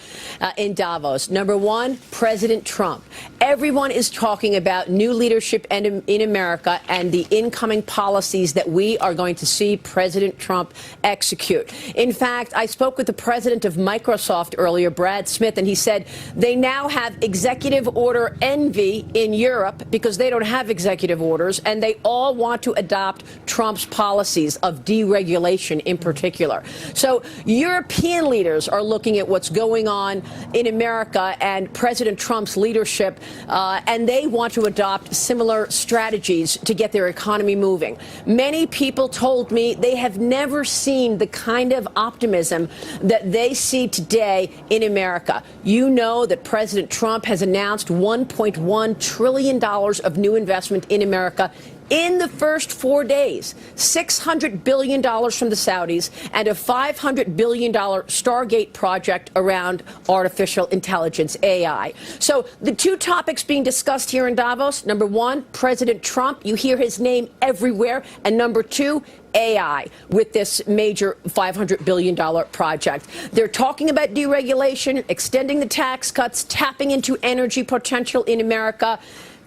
in Davos. Number one, President Trump. Everyone is talking about new leadership in America and the incoming policies that we are going to see President Trump execute. In fact, I spoke with the president of Microsoft earlier, Brad Smith, and he said they now have executive order envy in Europe because they don't have executive orders, and they all want to adopt Trump's policies of deregulation in particular. So European leaders are looking at what's going on in America and President Trump's leadership, and they want to adopt similar strategies to get their economy moving. Many people told me they have never seen the kind of optimism that they see today in America. You know that President Trump has announced $1.1 trillion of new investment in America in the first 4 days, $600 billion from the Saudis and a $500 billion Stargate project around artificial intelligence, AI. So the two topics being discussed here in Davos, number one, President Trump, you hear his name everywhere, and number two, AI with this major $500 billion project. They're talking about deregulation, extending the tax cuts, tapping into energy potential in America.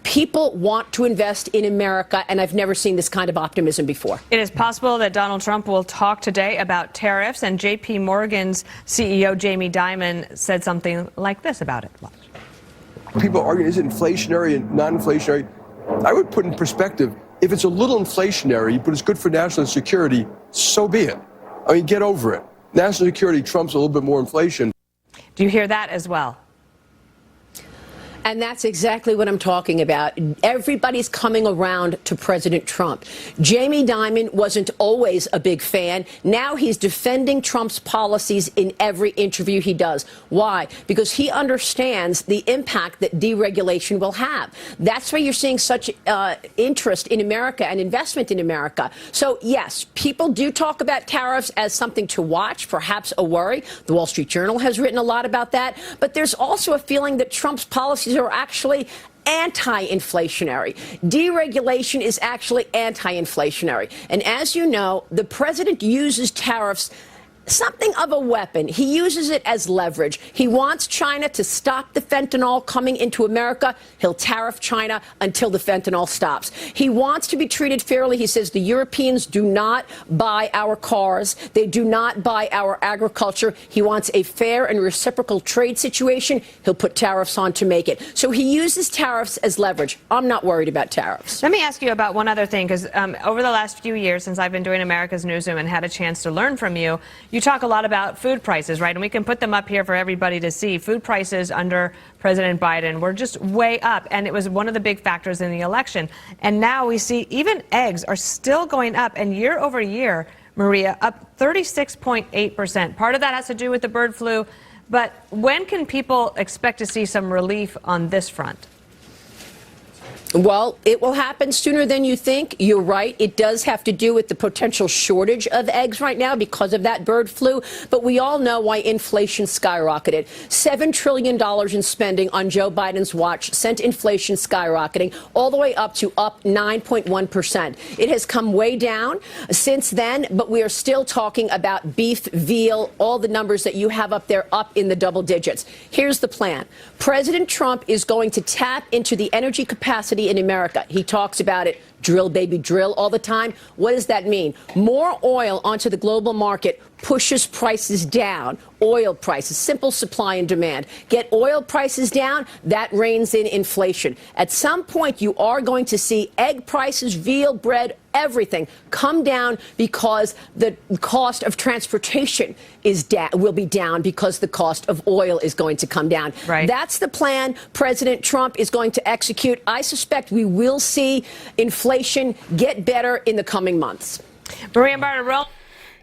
People want to invest in America, and I've never seen this kind of optimism before. It is possible that Donald Trump will talk today about tariffs, and J.P. Morgan's CEO, Jamie Dimon, said something like this about it. People argue, is it inflationary and non-inflationary? I would put in perspective, if it's a little inflationary, but it's good for national security, so be it. I mean, get over it. National security trumps a little bit more inflation. Do you hear that as well? And that's exactly what I'm talking about. Everybody's coming around to President Trump. Jamie Dimon wasn't always a big fan. Now he's defending Trump's policies in every interview he does. Why? Because he understands the impact that deregulation will have. That's why you're seeing such interest in America and investment in America. So, yes, people do talk about tariffs as something to watch, perhaps a worry. The Wall Street Journal has written a lot about that. But there's also a feeling that Trump's policies are actually anti-inflationary. Deregulation is actually anti-inflationary. And as you know, the president uses tariffs something of a weapon. He uses it as leverage. He wants China to stop the fentanyl coming into America. He'll tariff China until the fentanyl stops. He wants to be treated fairly. He says the Europeans do not buy our cars. They do not buy our agriculture. He wants a fair and reciprocal trade situation. He'll put tariffs on to make it. So he uses tariffs as leverage. I'm not worried about tariffs. Let me ask you about one other thing, because over the last few years, since I've been doing America's Newsroom and had a chance to learn from you, you talk a lot about food prices, right? And we can put them up here for everybody to see. Food prices under President Biden were just way up, and it was one of the big factors in the election. And now we see even eggs are still going up, and year over year, Maria, up 36.8%. Part of that has to do with the bird flu, but when can people expect to see some relief on this front? Well, it will happen sooner than you think. You're right. It does have to do with the potential shortage of eggs right now because of that bird flu. But we all know why inflation skyrocketed. $7 trillion in spending on Joe Biden's watch sent inflation skyrocketing all the way up 9.1%. It has come way down since then, but we are still talking about beef, veal, all the numbers that you have up there up in the double digits. Here's the plan. President Trump is going to tap into the energy capacity in America. He talks about it drill, baby, drill all the time. What does that mean? More oil onto the global market pushes prices down. Oil prices, simple supply and demand. Get oil prices down, that reins in inflation. At some point, you are going to see egg prices, veal, bread, everything come down because the cost of transportation will be down because the cost of oil is going to come down. Right. That's the plan President Trump is going to execute. I suspect we will see inflation get better in the coming months. Maria Bartiromo.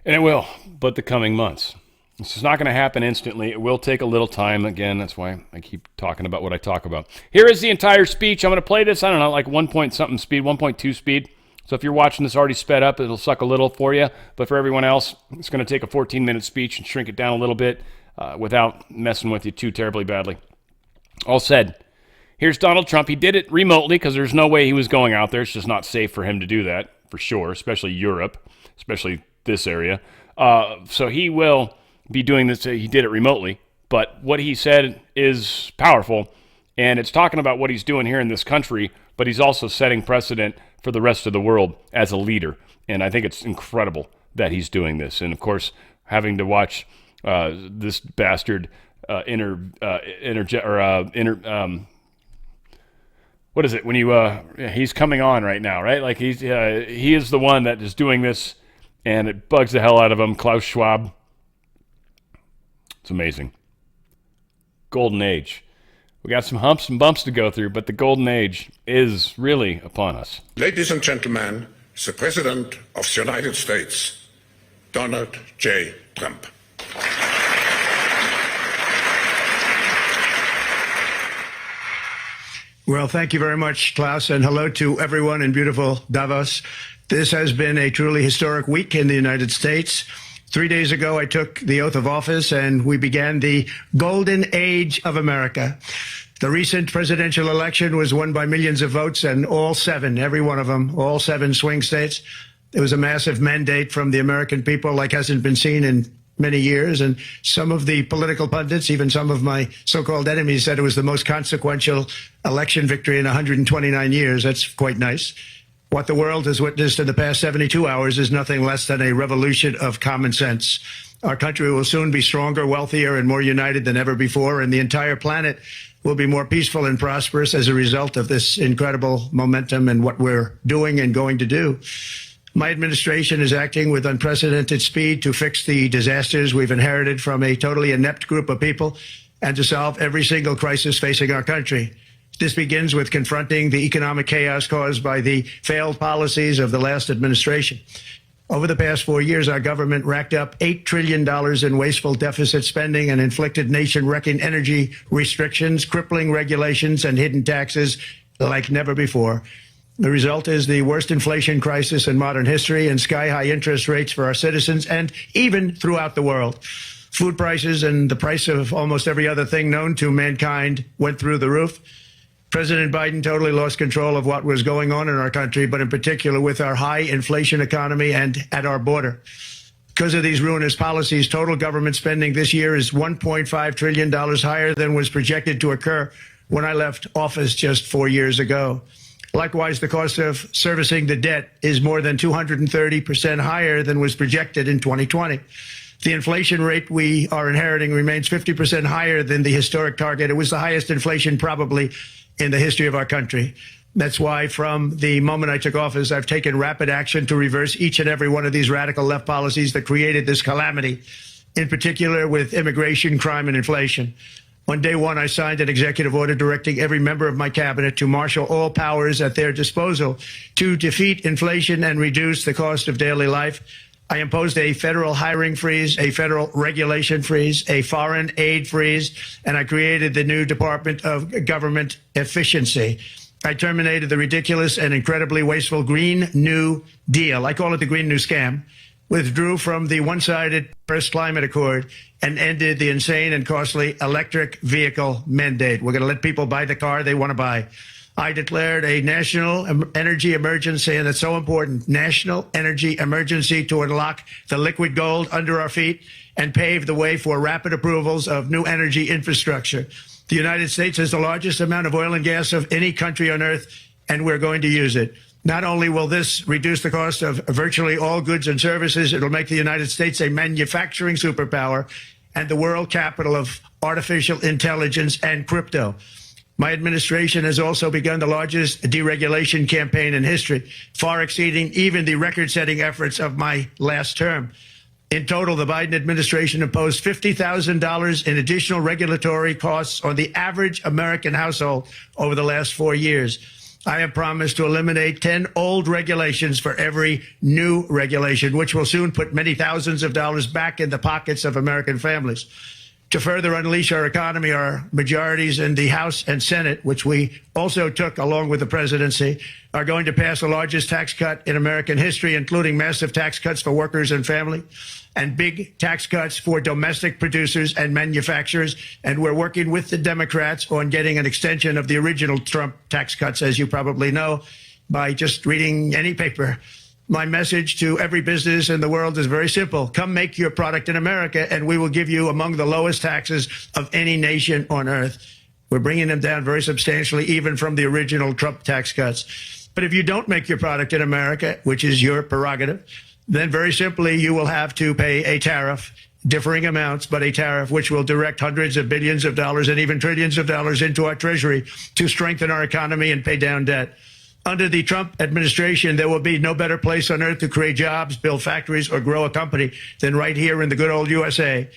And it will, but the coming months. This is not going to happen instantly. It will take a little time. Again, that's why I keep talking about what I talk about. Here is the entire speech. I'm going to play this, I don't know, like 1 point something speed, 1.2 speed. So if you're watching this already sped up, it'll suck a little for you. But for everyone else, it's going to take a 14-minute speech and shrink it down a little bit without messing with you too terribly badly. All said, here's Donald Trump. He did it remotely because there's no way he was going out there. It's just not safe for him to do that, for sure, especially Europe, especially this area. So he will be doing this. He did it remotely. But what he said is powerful, and it's talking about what he's doing here in this country, but he's also setting precedent for the rest of the world as a leader. And I think it's incredible that he's doing this. And, of course, having to watch this bastard what is it when you he's coming on right now, right? Like he is the one that is doing this, and it bugs the hell out of him. Klaus Schwab. It's amazing. Golden age. We got some humps and bumps to go through, but the golden age is really upon us. Ladies and gentlemen, the President of the United States, Donald J. Trump. Well, thank you very much, Klaus, and hello to everyone in beautiful Davos. This has been a truly historic week in the United States. 3 days ago, I took the oath of office, and we began the golden age of America. The recent presidential election was won by millions of votes, and all seven, every one of them, all seven swing states. It was a massive mandate from the American people like hasn't been seen in many years, and some of the political pundits, even some of my so-called enemies, said it was the most consequential election victory in 129 years. That's quite nice. What the world has witnessed in the past 72 hours is nothing less than a revolution of common sense. Our country will soon be stronger, wealthier, and more united than ever before, and the entire planet will be more peaceful and prosperous as a result of this incredible momentum and what we're doing and going to do. My administration is acting with unprecedented speed to fix the disasters we've inherited from a totally inept group of people and to solve every single crisis facing our country. This begins with confronting the economic chaos caused by the failed policies of the last administration. Over the past 4 years, our government racked up $8 trillion in wasteful deficit spending and inflicted nation-wrecking energy restrictions, crippling regulations, and hidden taxes like never before. The result is the worst inflation crisis in modern history and sky-high interest rates for our citizens and even throughout the world. Food prices and the price of almost every other thing known to mankind went through the roof. President Biden totally lost control of what was going on in our country, but in particular with our high inflation economy and at our border. Because of these ruinous policies, total government spending this year is $1.5 trillion higher than was projected to occur when I left office just 4 years ago. Likewise, the cost of servicing the debt is more than 230% higher than was projected in 2020. The inflation rate we are inheriting remains 50% higher than the historic target. It was the highest inflation probably in the history of our country. That's why from the moment I took office, I've taken rapid action to reverse each and every one of these radical left policies that created this calamity, in particular with immigration, crime, and inflation. On day one, I signed an executive order directing every member of my cabinet to marshal all powers at their disposal to defeat inflation and reduce the cost of daily life. I imposed a federal hiring freeze, a federal regulation freeze, a foreign aid freeze, and I created the new Department of Government Efficiency. I terminated the ridiculous and incredibly wasteful Green New Deal. I call it the Green New Scam. Withdrew from the one-sided Paris Climate Accord and ended the insane and costly electric vehicle mandate. We're going to let people buy the car they want to buy. I declared a national energy emergency, and it's so important, national energy emergency to unlock the liquid gold under our feet and pave the way for rapid approvals of new energy infrastructure. The United States has the largest amount of oil and gas of any country on earth, and we're going to use it. Not only will this reduce the cost of virtually all goods and services, it'll make the United States a manufacturing superpower and the world capital of artificial intelligence and crypto. My administration has also begun the largest deregulation campaign in history, far exceeding even the record-setting efforts of my last term. In total, the Biden administration imposed $50,000 in additional regulatory costs on the average American household over the last 4 years. I have promised to eliminate 10 old regulations for every new regulation, which will soon put many thousands of dollars back in the pockets of American families. To further unleash our economy, our majorities in the House and Senate, which we also took along with the presidency, are going to pass the largest tax cut in American history, including massive tax cuts for workers and family, and big tax cuts for domestic producers and manufacturers. And we're working with the Democrats on getting an extension of the original Trump tax cuts, as you probably know, by just reading any paper. My message to every business in the world is very simple. Come make your product in America, and we will give you among the lowest taxes of any nation on earth. We're bringing them down very substantially, even from the original Trump tax cuts. But if you don't make your product in America, which is your prerogative, then very simply you will have to pay a tariff, differing amounts, but a tariff which will direct hundreds of billions of dollars and even trillions of dollars into our treasury to strengthen our economy and pay down debt. Under the Trump administration, there will be no better place on earth to create jobs, build factories, or grow a company than right here in the good old USA.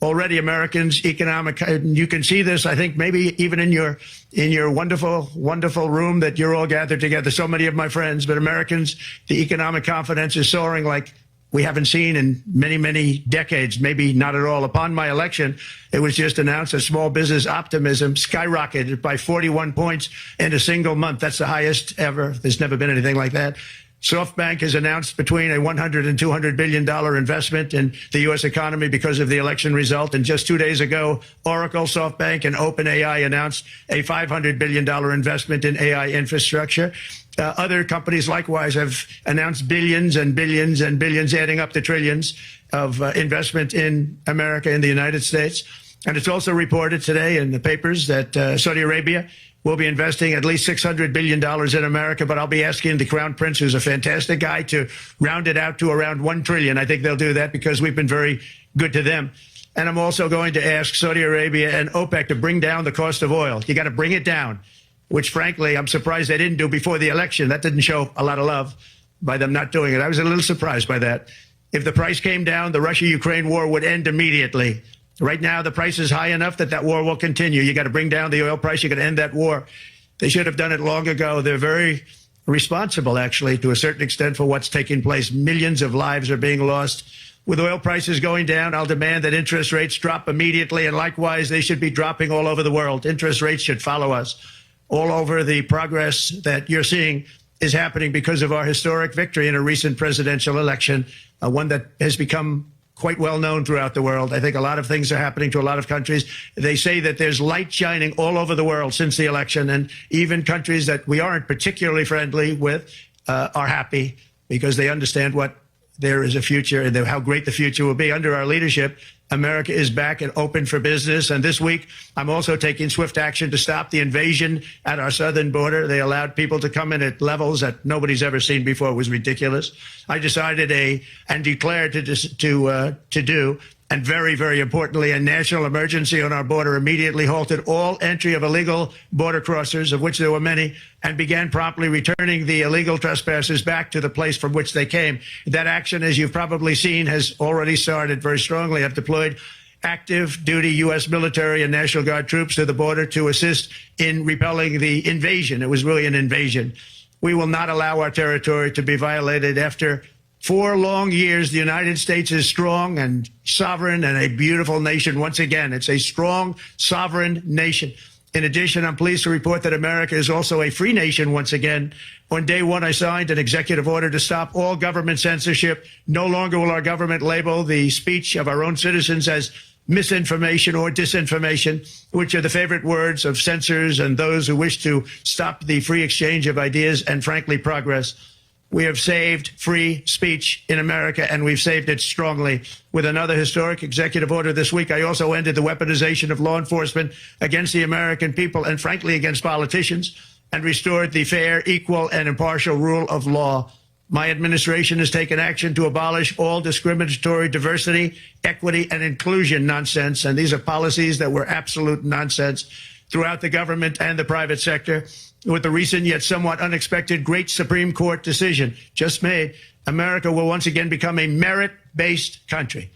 Already Americans' economic, you can see this, I think, maybe even in your wonderful, wonderful room that you're all gathered together, so many of my friends, but Americans, the economic confidence is soaring like we haven't seen in many, many decades, maybe not at all. Upon my election, it was just announced that small business optimism skyrocketed by 41 points in a single month. That's the highest ever. There's never been anything like that. SoftBank has announced between a $100 and $200 billion investment in the U.S. economy because of the election result. And just 2 days ago, Oracle, SoftBank, and OpenAI announced a $500 billion investment in AI infrastructure. Other companies likewise have announced billions and billions and billions, adding up to trillions of investment in America, in the United States. And it's also reported today in the papers that Saudi Arabia will be investing at least $600 billion in America, but I'll be asking the Crown Prince, who's a fantastic guy, to round it out to around $1 trillion. I think they'll do that because we've been very good to them. And I'm also going to ask Saudi Arabia and OPEC to bring down the cost of oil. You got to bring it down, which, frankly, I'm surprised they didn't do before the election. That didn't show a lot of love by them not doing it. I was a little surprised by that. If the price came down, the Russia-Ukraine war would end immediately. Right now, the price is high enough that war will continue. You got to bring down the oil price. You got to end that war. They should have done it long ago. They're very responsible, actually, to a certain extent, for what's taking place. Millions of lives are being lost. With oil prices going down, I'll demand that interest rates drop immediately, and likewise, they should be dropping all over the world. Interest rates should follow us. All over, the progress that you're seeing is happening because of our historic victory in a recent presidential election, one that has become quite well known throughout the world. I think a lot of things are happening to a lot of countries. They say that there's light shining all over the world since the election, and even countries that we aren't particularly friendly with are happy because they understand what there is a future and how great the future will be. Under our leadership, America is back and open for business. And this week, I'm also taking swift action to stop the invasion at our southern border. They allowed people to come in at levels that nobody's ever seen before. It was ridiculous. I decided and declared to do, and very, very importantly, a national emergency on our border, immediately halted all entry of illegal border crossers, of which there were many, and began promptly returning the illegal trespassers back to the place from which they came. That action, as you've probably seen, has already started very strongly. I've deployed active duty U.S. military and National Guard troops to the border to assist in repelling the invasion. It was really an invasion. We will not allow our territory to be violated. After 4 long years, the United States is strong and sovereign and a beautiful nation. Once again, it's a strong, sovereign nation. In addition, I'm pleased to report that America is also a free nation once again. On day one, I signed an executive order to stop all government censorship. No longer will our government label the speech of our own citizens as misinformation or disinformation, which are the favorite words of censors and those who wish to stop the free exchange of ideas and, frankly, progress. We have saved free speech in America, and we've saved it strongly. With another historic executive order this week, I also ended the weaponization of law enforcement against the American people and, frankly, against politicians. and restored the fair, equal, and impartial rule of law. My administration has taken action to abolish all discriminatory diversity, equity, and inclusion nonsense. And these are policies that were absolute nonsense throughout the government and the private sector. With the recent yet somewhat unexpected great Supreme Court decision just made, America will once again become a merit-based country.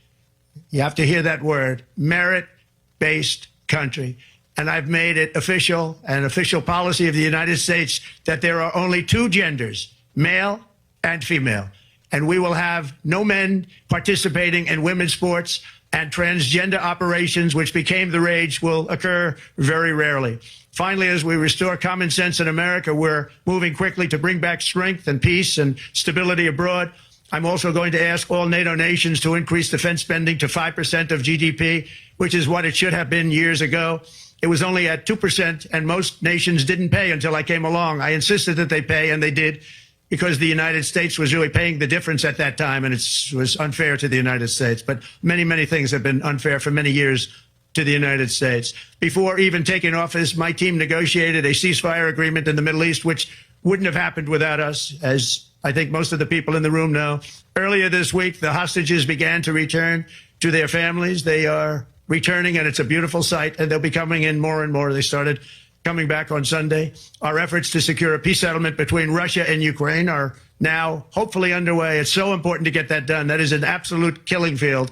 You have to hear that word, merit-based country. And I've made it official, an official policy of the United States, that there are only two genders, male and female. And we will have no men participating in women's sports, and transgender operations, which became the rage, will occur very rarely. Finally, as we restore common sense in America, we're moving quickly to bring back strength and peace and stability abroad. I'm also going to ask all NATO nations to increase defense spending to 5% of GDP, which is what it should have been years ago. It was only at 2%, and most nations didn't pay until I came along. I insisted that they pay, and they did, because the United States was really paying the difference at that time, and it was unfair to the United States. But many, many things have been unfair for many years to the United States. Before even taking office, my team negotiated a ceasefire agreement in the Middle East, which wouldn't have happened without us, as I think most of the people in the room know. Earlier this week, the hostages began to return to their families. They are returning, and it's a beautiful sight, and they'll be coming in more and more. They started coming back on Sunday. Our efforts to secure a peace settlement between Russia and Ukraine are now hopefully underway. It's so important to get that done. That is an absolute killing field.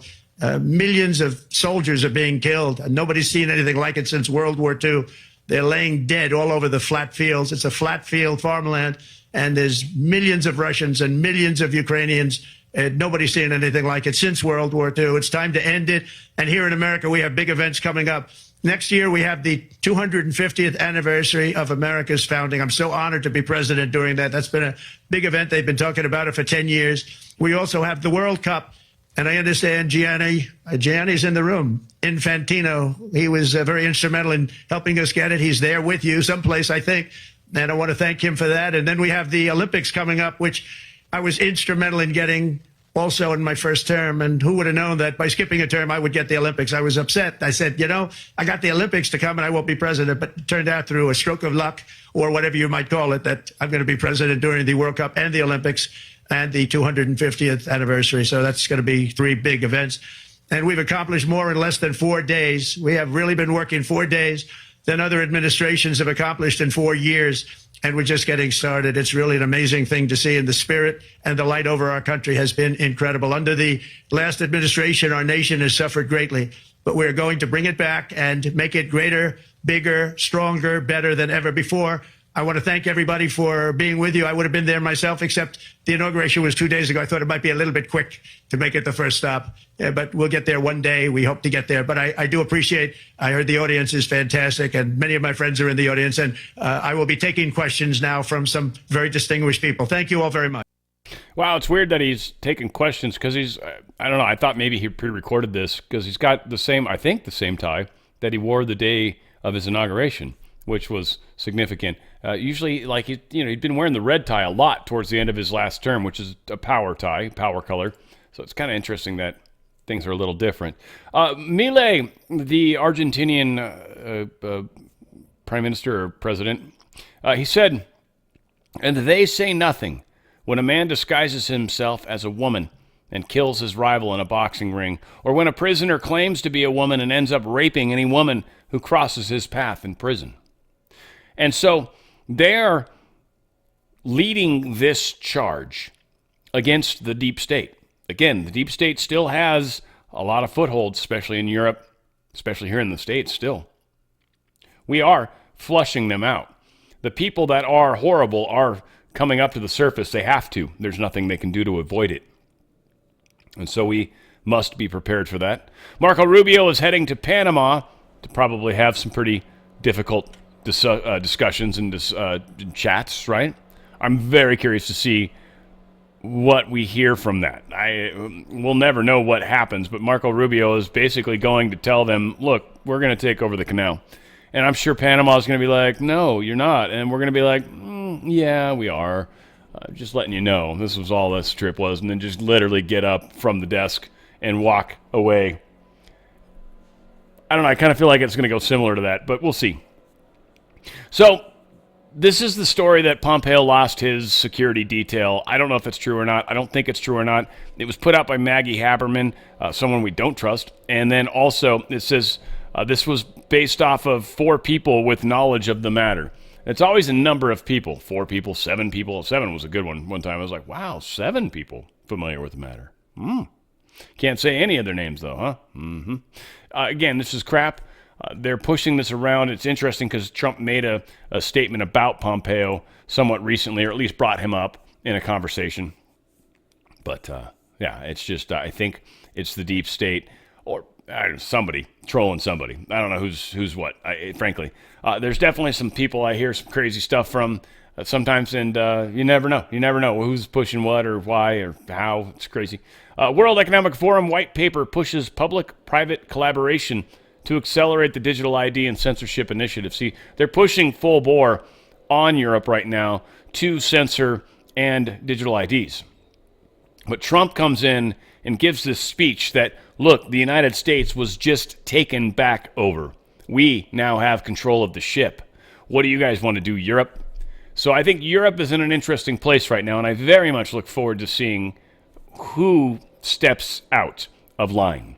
Millions of soldiers are being killed, and nobody's seen anything like it since World War II. They're laying dead all over the flat fields. It's a flat field farmland, and there's millions of Russians and millions of Ukrainians. Nobody's seen anything like it since World War II. It's time to end it. And here in America, we have big events coming up. Next year, we have the 250th anniversary of America's founding. I'm so honored to be president during that. That's been a big event. They've been talking about it for 10 years. We also have the World Cup. And I understand Gianni's in the room. Infantino, he was very instrumental in helping us get it. He's there with you someplace, I think. And I want to thank him for that. And then we have the Olympics coming up, which I was instrumental in getting also in my first term. And who would have known that by skipping a term, I would get the Olympics? I was upset. I said, I got the Olympics to come and I won't be president. But it turned out through a stroke of luck, or whatever you might call it, that I'm going to be president during the World Cup and the Olympics and the 250th anniversary. So that's going to be three big events. And we've accomplished more in less than 4 days. We have really been working 4 days than other administrations have accomplished in 4 years. And we're just getting started. It's really an amazing thing to see. And the spirit and the light over our country has been incredible. Under the last administration, our nation has suffered greatly. But we're going to bring it back and make it greater, bigger, stronger, better than ever before. I want to thank everybody for being with you. I would have been there myself, except the inauguration was 2 days ago. I thought it might be a little bit quick to make it the first stop. But we'll get there one day. We hope to get there. But I do appreciate, I heard the audience is fantastic, and many of my friends are in the audience. And I will be taking questions now from some very distinguished people. Thank you all very much. Wow, it's weird that he's taking questions because he's, I don't know, I thought maybe he pre-recorded this because he's got the same, I think the same tie that he wore the day of his inauguration, which was significant. Usually, like, he'd been wearing the red tie a lot towards the end of his last term, which is a power tie, power color. So it's kind of interesting that things are a little different. Milei, the Argentinian prime minister or president, he said, "And they say nothing when a man disguises himself as a woman and kills his rival in a boxing ring, or when a prisoner claims to be a woman and ends up raping any woman who crosses his path in prison." And so they're leading this charge against the deep state. Again, the deep state still has a lot of footholds, especially in Europe, especially here in the States still. We are flushing them out. The people that are horrible are coming up to the surface. They have to. There's nothing they can do to avoid it. And so we must be prepared for that. Marco Rubio is heading to Panama to probably have some pretty difficult discussions and chats, right? I'm very curious to see what we hear from that. We'll never know what happens, but Marco Rubio is basically going to tell them, look, we're going to take over the canal. And I'm sure Panama is going to be like, no, you're not. And we're going to be like, yeah, we are. Just letting you know, this was all this trip was. And then just literally get up from the desk and walk away. I don't know. I kind of feel like it's going to go similar to that, but we'll see. So This is the story that Pompeo lost his security detail. I don't know if it's true or not. I don't think it's true or not. It was put out by Maggie Haberman, someone we don't trust. And then also it says this was based off of 4 people with knowledge of the matter. It's always a number of people. 4 people, 7 people. 7 was a good one. One time I was like, wow, 7 people familiar with the matter. Can't say any of their names though, huh? Again, this is crap. They're pushing this around. It's interesting because Trump made a statement about Pompeo somewhat recently, or at least brought him up in a conversation. But yeah, it's just, I think it's the deep state or somebody trolling somebody. I don't know who's what, frankly. There's definitely some people I hear some crazy stuff from sometimes, and you never know. You never know who's pushing what or why or how. It's crazy. World Economic Forum white paper pushes public-private collaboration to accelerate the digital ID and censorship initiative. See, they're pushing full bore on Europe right now to censor and digital IDs. But Trump comes in and gives this speech that, look, the United States was just taken back over. We now have control of the ship. What do you guys want to do, Europe? So I think Europe is in an interesting place right now, and I very much look forward to seeing who steps out of line.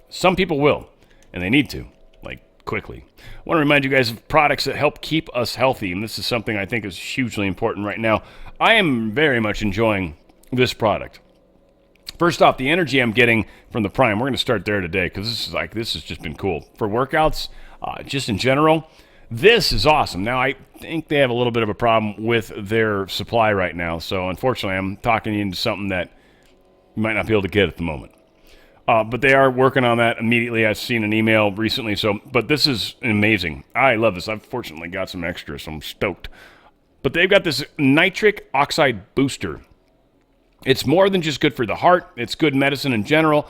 Some people will. And they need to, like, quickly. I want to remind you guys of products that help keep us healthy, and this is something I think is hugely important right now. I am very much enjoying this product. First off, the energy I'm getting from the Prime, we're going to start there today because this has just been cool. For workouts, just in general, this is awesome. Now, I think they have a little bit of a problem with their supply right now, so unfortunately, I'm talking you into something that you might not be able to get at the moment. But they are working on that immediately. I've seen an email recently. But this is amazing. I love this. I've fortunately got some extras, so I'm stoked. But they've got this nitric oxide booster. It's more than just good for the heart. It's good medicine in general.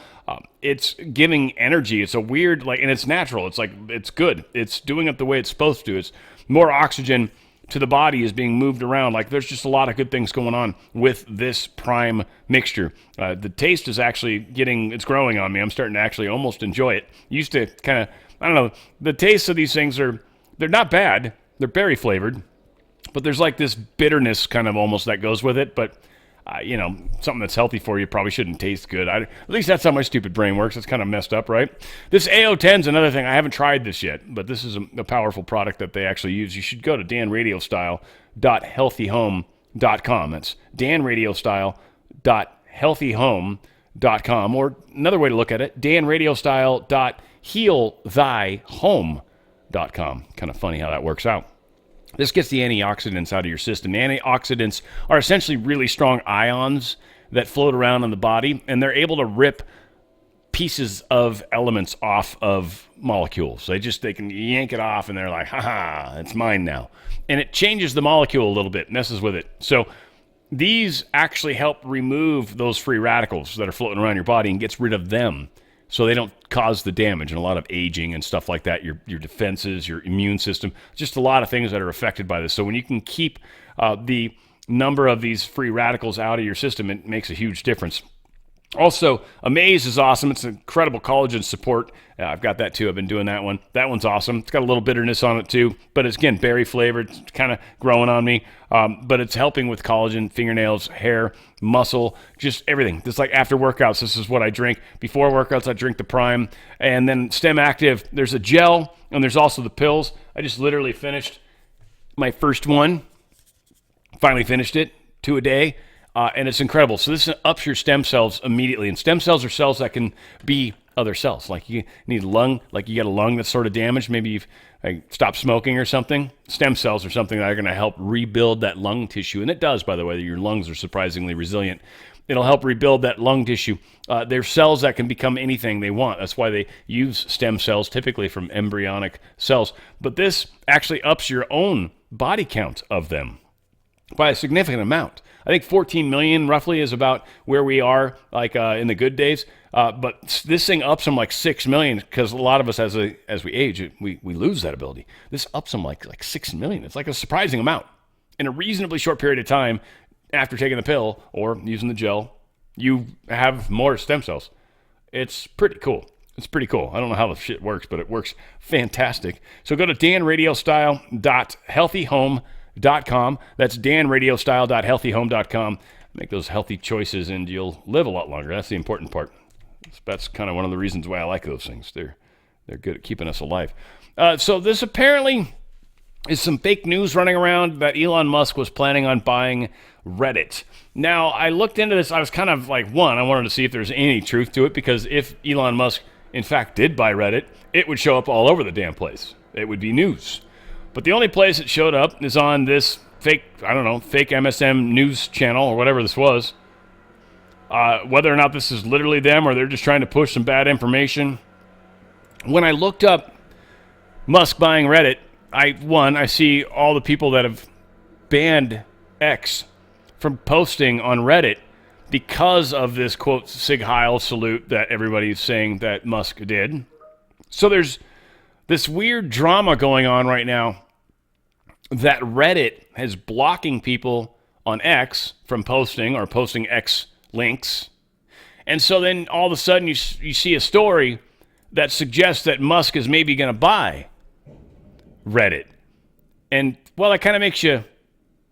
It's giving energy. It's a weird, and it's natural. It's good. It's doing it the way it's supposed to. It's more oxygen to the body is being moved around. There's just a lot of good things going on with this Prime mixture. The taste is actually it's growing on me. I'm starting to actually almost enjoy it. Used to kind of, I don't know, the taste of these things they're not bad. They're berry flavored, but there's this bitterness kind of almost that goes with it. But, something that's healthy for you probably shouldn't taste good. At least that's how my stupid brain works. It's kind of messed up, right? This AO10 is another thing. I haven't tried this yet, but this is a powerful product that they actually use. You should go to danradiostyle.healthyhome.com. That's danradiostyle.healthyhome.com. Or another way to look at it, danradiostyle.healthyhome.com. Kind of funny how that works out. This gets the antioxidants out of your system. Antioxidants are essentially really strong ions that float around in the body, and they're able to rip pieces of elements off of molecules. They can yank it off, and they're like, ha, it's mine now. And it changes the molecule a little bit, messes with it. So these actually help remove those free radicals that are floating around your body and gets rid of them, so they don't cause the damage and a lot of aging and stuff like that, your defenses, your immune system, just a lot of things that are affected by this. So when you can keep the number of these free radicals out of your system, it makes a huge difference. Also, Amaze is awesome. It's incredible collagen support. I've got that too. I've been doing that one. That one's awesome. It's got a little bitterness on it too, but it's, again, berry flavored. It's kind of growing on me, but it's helping with collagen, fingernails, hair, muscle, just everything. Just after workouts, this is what I drink. Before workouts, I drink the Prime. And then Stem Active, there's a gel, and there's also the pills. I just literally finished my first one. Finally finished it, 2 a day. And it's incredible. So this ups your stem cells immediately. And stem cells are cells that can be other cells. You need a lung, you got a lung that's sort of damaged. Maybe you've stopped smoking or something. Stem cells are something that are going to help rebuild that lung tissue. And it does, by the way. Your lungs are surprisingly resilient. It'll help rebuild that lung tissue. They're cells that can become anything they want. That's why they use stem cells, typically from embryonic cells. But this actually ups your own body count of them by a significant amount. I think 14 million roughly is about where we are, in the good days. But this thing ups them 6 million because a lot of us, as we age, we lose that ability. This ups them like 6 million. It's a surprising amount. In a reasonably short period of time after taking the pill or using the gel, you have more stem cells. It's pretty cool. I don't know how the shit works, but it works fantastic. So go to danradiostyle.healthyhome.com. danradiostyle.healthyhome.com. That's danradiostyle.healthyhome.com. Make those healthy choices and you'll live a lot longer. That's the important part. That's kind of one of the reasons why I like those things. They're good at keeping us alive. So this apparently is some fake news running around that Elon Musk was planning on buying Reddit. Now, I looked into this. I was kind of like, I wanted to see if there's any truth to it, because if Elon Musk, in fact, did buy Reddit, it would show up all over the damn place. It would be news. But the only place it showed up is on this fake MSM news channel or whatever this was. Whether or not this is literally them or they're just trying to push some bad information. When I looked up Musk buying Reddit, I see all the people that have banned X from posting on Reddit because of this, quote, Sig Heil salute that everybody's saying that Musk did. So there's this weird drama going on right now that Reddit is blocking people on X from posting or posting X links. And so then all of a sudden you see a story that suggests that Musk is maybe going to buy Reddit. And, well, that kind of makes you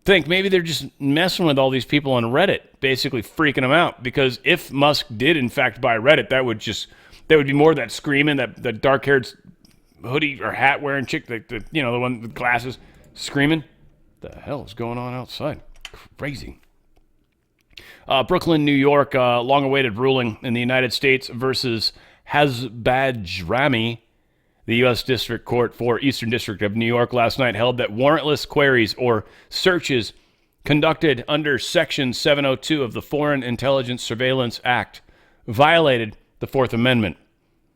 think maybe they're just messing with all these people on Reddit, basically freaking them out. Because if Musk did, in fact, buy Reddit, that would be more of that screaming, that dark-haired hoodie or hat-wearing chick, the one with glasses, screaming. What the hell is going on outside? Crazy. Brooklyn, New York, long-awaited ruling in the United States versus Hazbajrami. The U.S. District Court for Eastern District of New York last night held that warrantless queries or searches conducted under Section 702 of the Foreign Intelligence Surveillance Act violated the Fourth Amendment.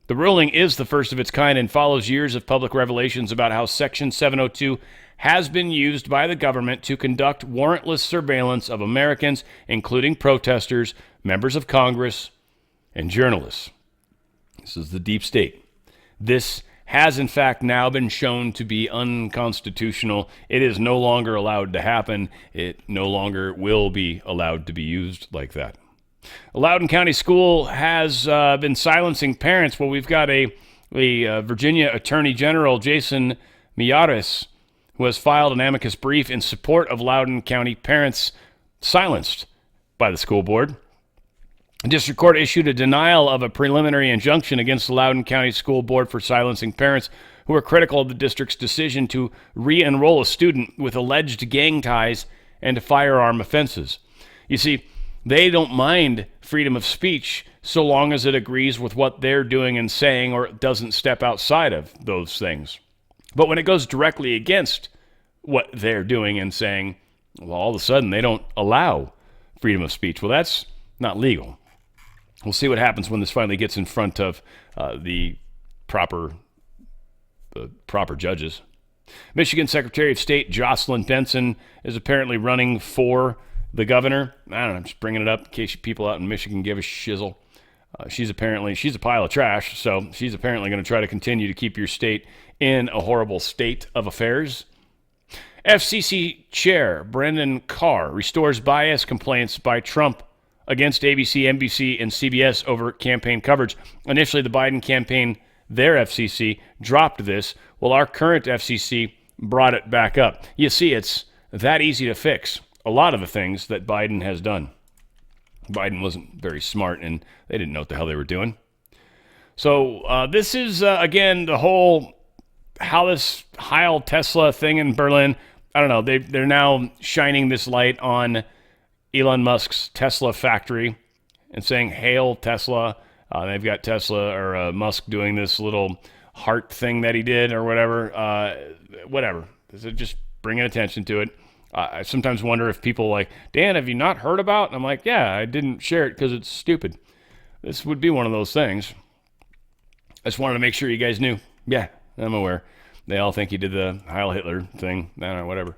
The ruling is the first of its kind and follows years of public revelations about how Section 702 has been used by the government to conduct warrantless surveillance of Americans, including protesters, members of Congress, and journalists. This is the deep state. This has, in fact, now been shown to be unconstitutional. It is no longer allowed to happen. It no longer will be allowed to be used like that. A Loudoun County school has been silencing parents. Well, we've got a Virginia Attorney General, Jason Miyares, who has filed an amicus brief in support of Loudoun County parents silenced by the school board. The district court issued a denial of a preliminary injunction against the Loudoun County School Board for silencing parents who are critical of the district's decision to re-enroll a student with alleged gang ties and firearm offenses. You see, they don't mind freedom of speech so long as it agrees with what they're doing and saying or doesn't step outside of those things. But when it goes directly against what they're doing and saying, well, all of a sudden they don't allow freedom of speech. Well, that's not legal. We'll see what happens when this finally gets in front of the proper judges. Michigan Secretary of State Jocelyn Benson is apparently running for the governor. I don't know, I'm just bringing it up in case people out in Michigan give a shizzle. She's a pile of trash, so she's apparently going to try to continue to keep your state in a horrible state of affairs. FCC Chair Brendan Carr restores bias complaints by Trump against ABC, NBC, and CBS over campaign coverage. Initially, the Biden campaign, their FCC, dropped this, while our current FCC brought it back up. You see, it's that easy to fix a lot of the things that Biden has done. Biden wasn't very smart, and they didn't know what the hell they were doing. So this is, again, the whole how this Heil Tesla thing in Berlin, I don't know, they're now shining this light on Elon Musk's Tesla factory and saying, hail Tesla. They've got Tesla or Musk doing this little heart thing that he did or whatever. Whatever. Just bringing attention to it. I sometimes wonder if people like, Dan, have you not heard about? And I'm like, yeah, I didn't share it because it's stupid. This would be one of those things. I just wanted to make sure you guys knew. Yeah, I'm aware. They all think he did the Heil Hitler thing. I don't know, whatever.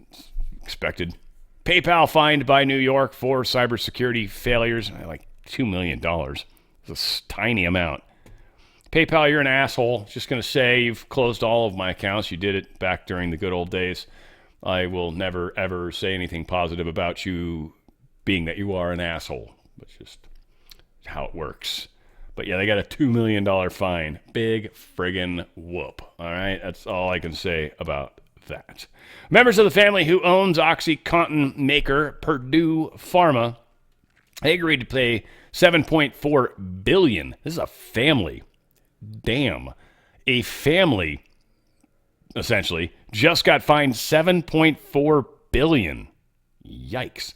It's expected. PayPal fined by New York for cybersecurity failures. Like $2 million. It's a tiny amount. PayPal, you're an asshole. Just going to say you've closed all of my accounts. You did it back during the good old days. I will never, ever say anything positive about you being that you are an asshole. That's just how it works. But yeah, they got a $2 million fine. Big friggin' whoop. All right? That's all I can say about that. Members of the family who owns OxyContin maker Purdue Pharma, they agreed to pay $7.4 billion. This is a family. Damn. A family, essentially, just got fined $7.4 billion. Yikes.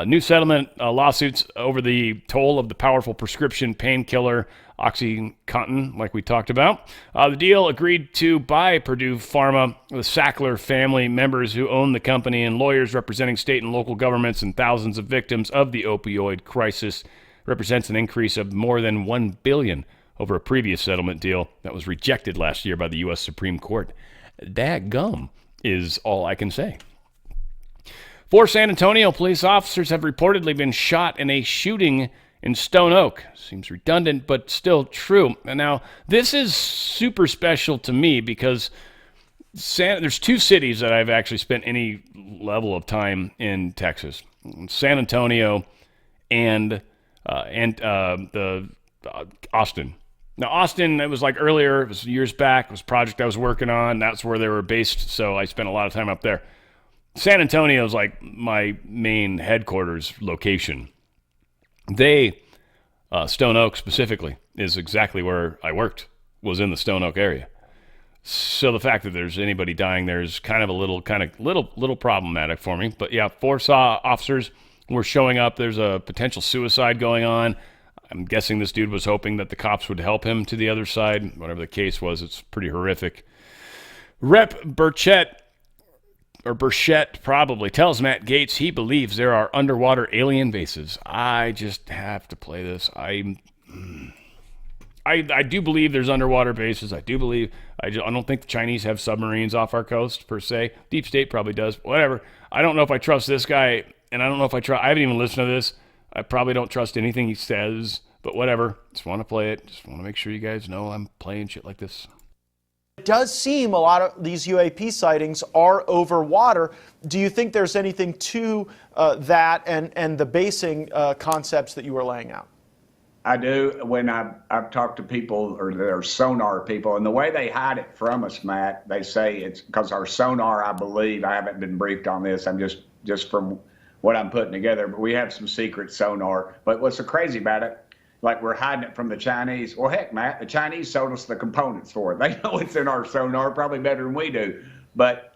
New settlement lawsuits over the toll of the powerful prescription painkiller OxyContin, like we talked about. The deal agreed to by Purdue Pharma, the Sackler family members who own the company, and lawyers representing state and local governments and thousands of victims of the opioid crisis, represents an increase of more than $1 billion over a previous settlement deal that was rejected last year by the U.S. Supreme Court. Dadgum is all I can say. 4 San Antonio police officers have reportedly been shot in a shooting in Stone Oak. Seems redundant, but still true. Now, this is super special to me because there's 2 cities that I've actually spent any level of time in Texas: San Antonio and Austin. Now, Austin, it was like earlier, it was years back, it was a project I was working on. That's where they were based, so I spent a lot of time up there. San Antonio is like my main headquarters location. Stone Oak specifically, is exactly where I worked, was in the Stone Oak area. So the fact that there's anybody dying there is kind of a little problematic for me. But yeah, 4 officers were showing up. There's a potential suicide going on. I'm guessing this dude was hoping that the cops would help him to the other side. Whatever the case was, it's pretty horrific. Rep. Burchett probably tells Matt Gaetz he believes there are underwater alien bases. I just have to play this. I do believe there's underwater bases. I don't think the Chinese have submarines off our coast, per se. Deep State probably does. Whatever. I don't know if I trust this guy, and I don't know if I haven't even listened to this. I probably don't trust anything he says, but whatever. Just want to play it. Just want to make sure you guys know I'm playing shit like this. It does seem a lot of these UAP sightings are over water. Do you think there's anything to that and the basing concepts that you were laying out? I do. When I've talked to people, or their sonar people, and the way they hide it from us, Matt, they say it's because our sonar, I believe, I haven't been briefed on this, I'm just from what I'm putting together, but we have some secret sonar. But what's so crazy about it, like we're hiding it from the Chinese. Well, heck, Matt, the Chinese sold us the components for it. They know it's in our sonar probably better than we do. But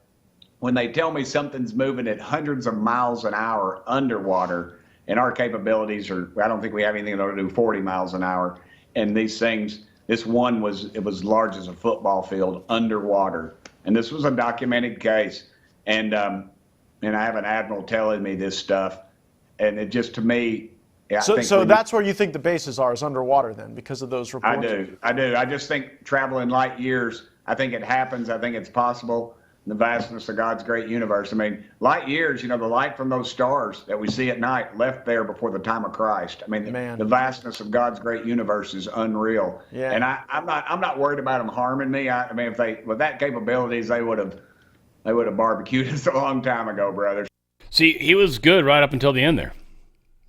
when they tell me something's moving at hundreds of miles an hour underwater, and our capabilities are, I don't think we have anything that'll do 40 miles an hour. And these things, this one was large as a football field underwater. And this was a documented case. And I have an admiral telling me this stuff. And it just, to me, yeah, so that's where you think the bases are, is underwater then, because of those reports? I do. I just think traveling light years, I think it happens. I think it's possible. The vastness of God's great universe. I mean, light years, the light from those stars that we see at night left there before the time of Christ. I mean, the vastness of God's great universe is unreal. Yeah. And I'm not worried about them harming me. I mean, if with that capabilities, they would have barbecued us a long time ago, brother. See, he was good right up until the end there.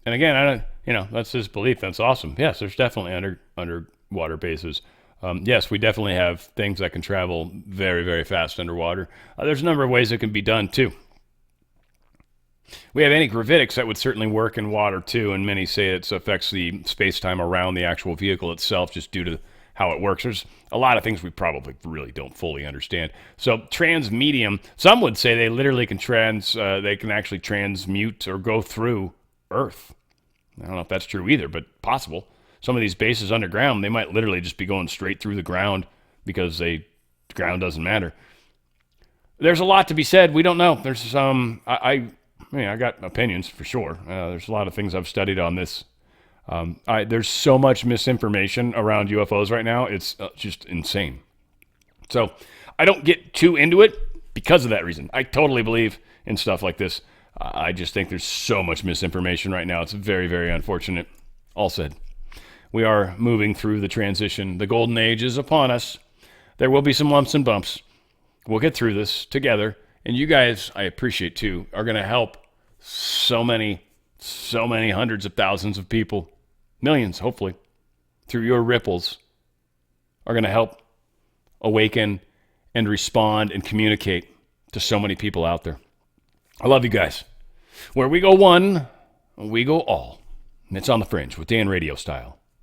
And again, that's his belief. That's awesome. Yes, there's definitely underwater bases. Yes, we definitely have things that can travel very, very fast underwater. There's a number of ways it can be done, too. We have anti-gravitics that would certainly work in water, too, and many say it affects the space-time around the actual vehicle itself just due to how it works. There's a lot of things we probably really don't fully understand. So transmedium, some would say they literally can actually transmute or go through Earth. I don't know if that's true either, but possible. Some of these bases underground, they might literally just be going straight through the ground because the ground doesn't matter. There's a lot to be said. We don't know. There's some, I got opinions for sure. There's a lot of things I've studied on this. There's so much misinformation around UFOs right now. It's just insane. So I don't get too into it because of that reason. I totally believe in stuff like this. I just think there's so much misinformation right now. It's very, very unfortunate. All said. We are moving through the transition. The golden age is upon us. There will be some lumps and bumps. We'll get through this together. And you guys, I appreciate too, are going to help so many hundreds of thousands of people, millions, hopefully, through your ripples, are going to help awaken and respond and communicate to so many people out there. I love you guys. Where we go one, we go all. And it's on the Fringe with Dan Radio Style.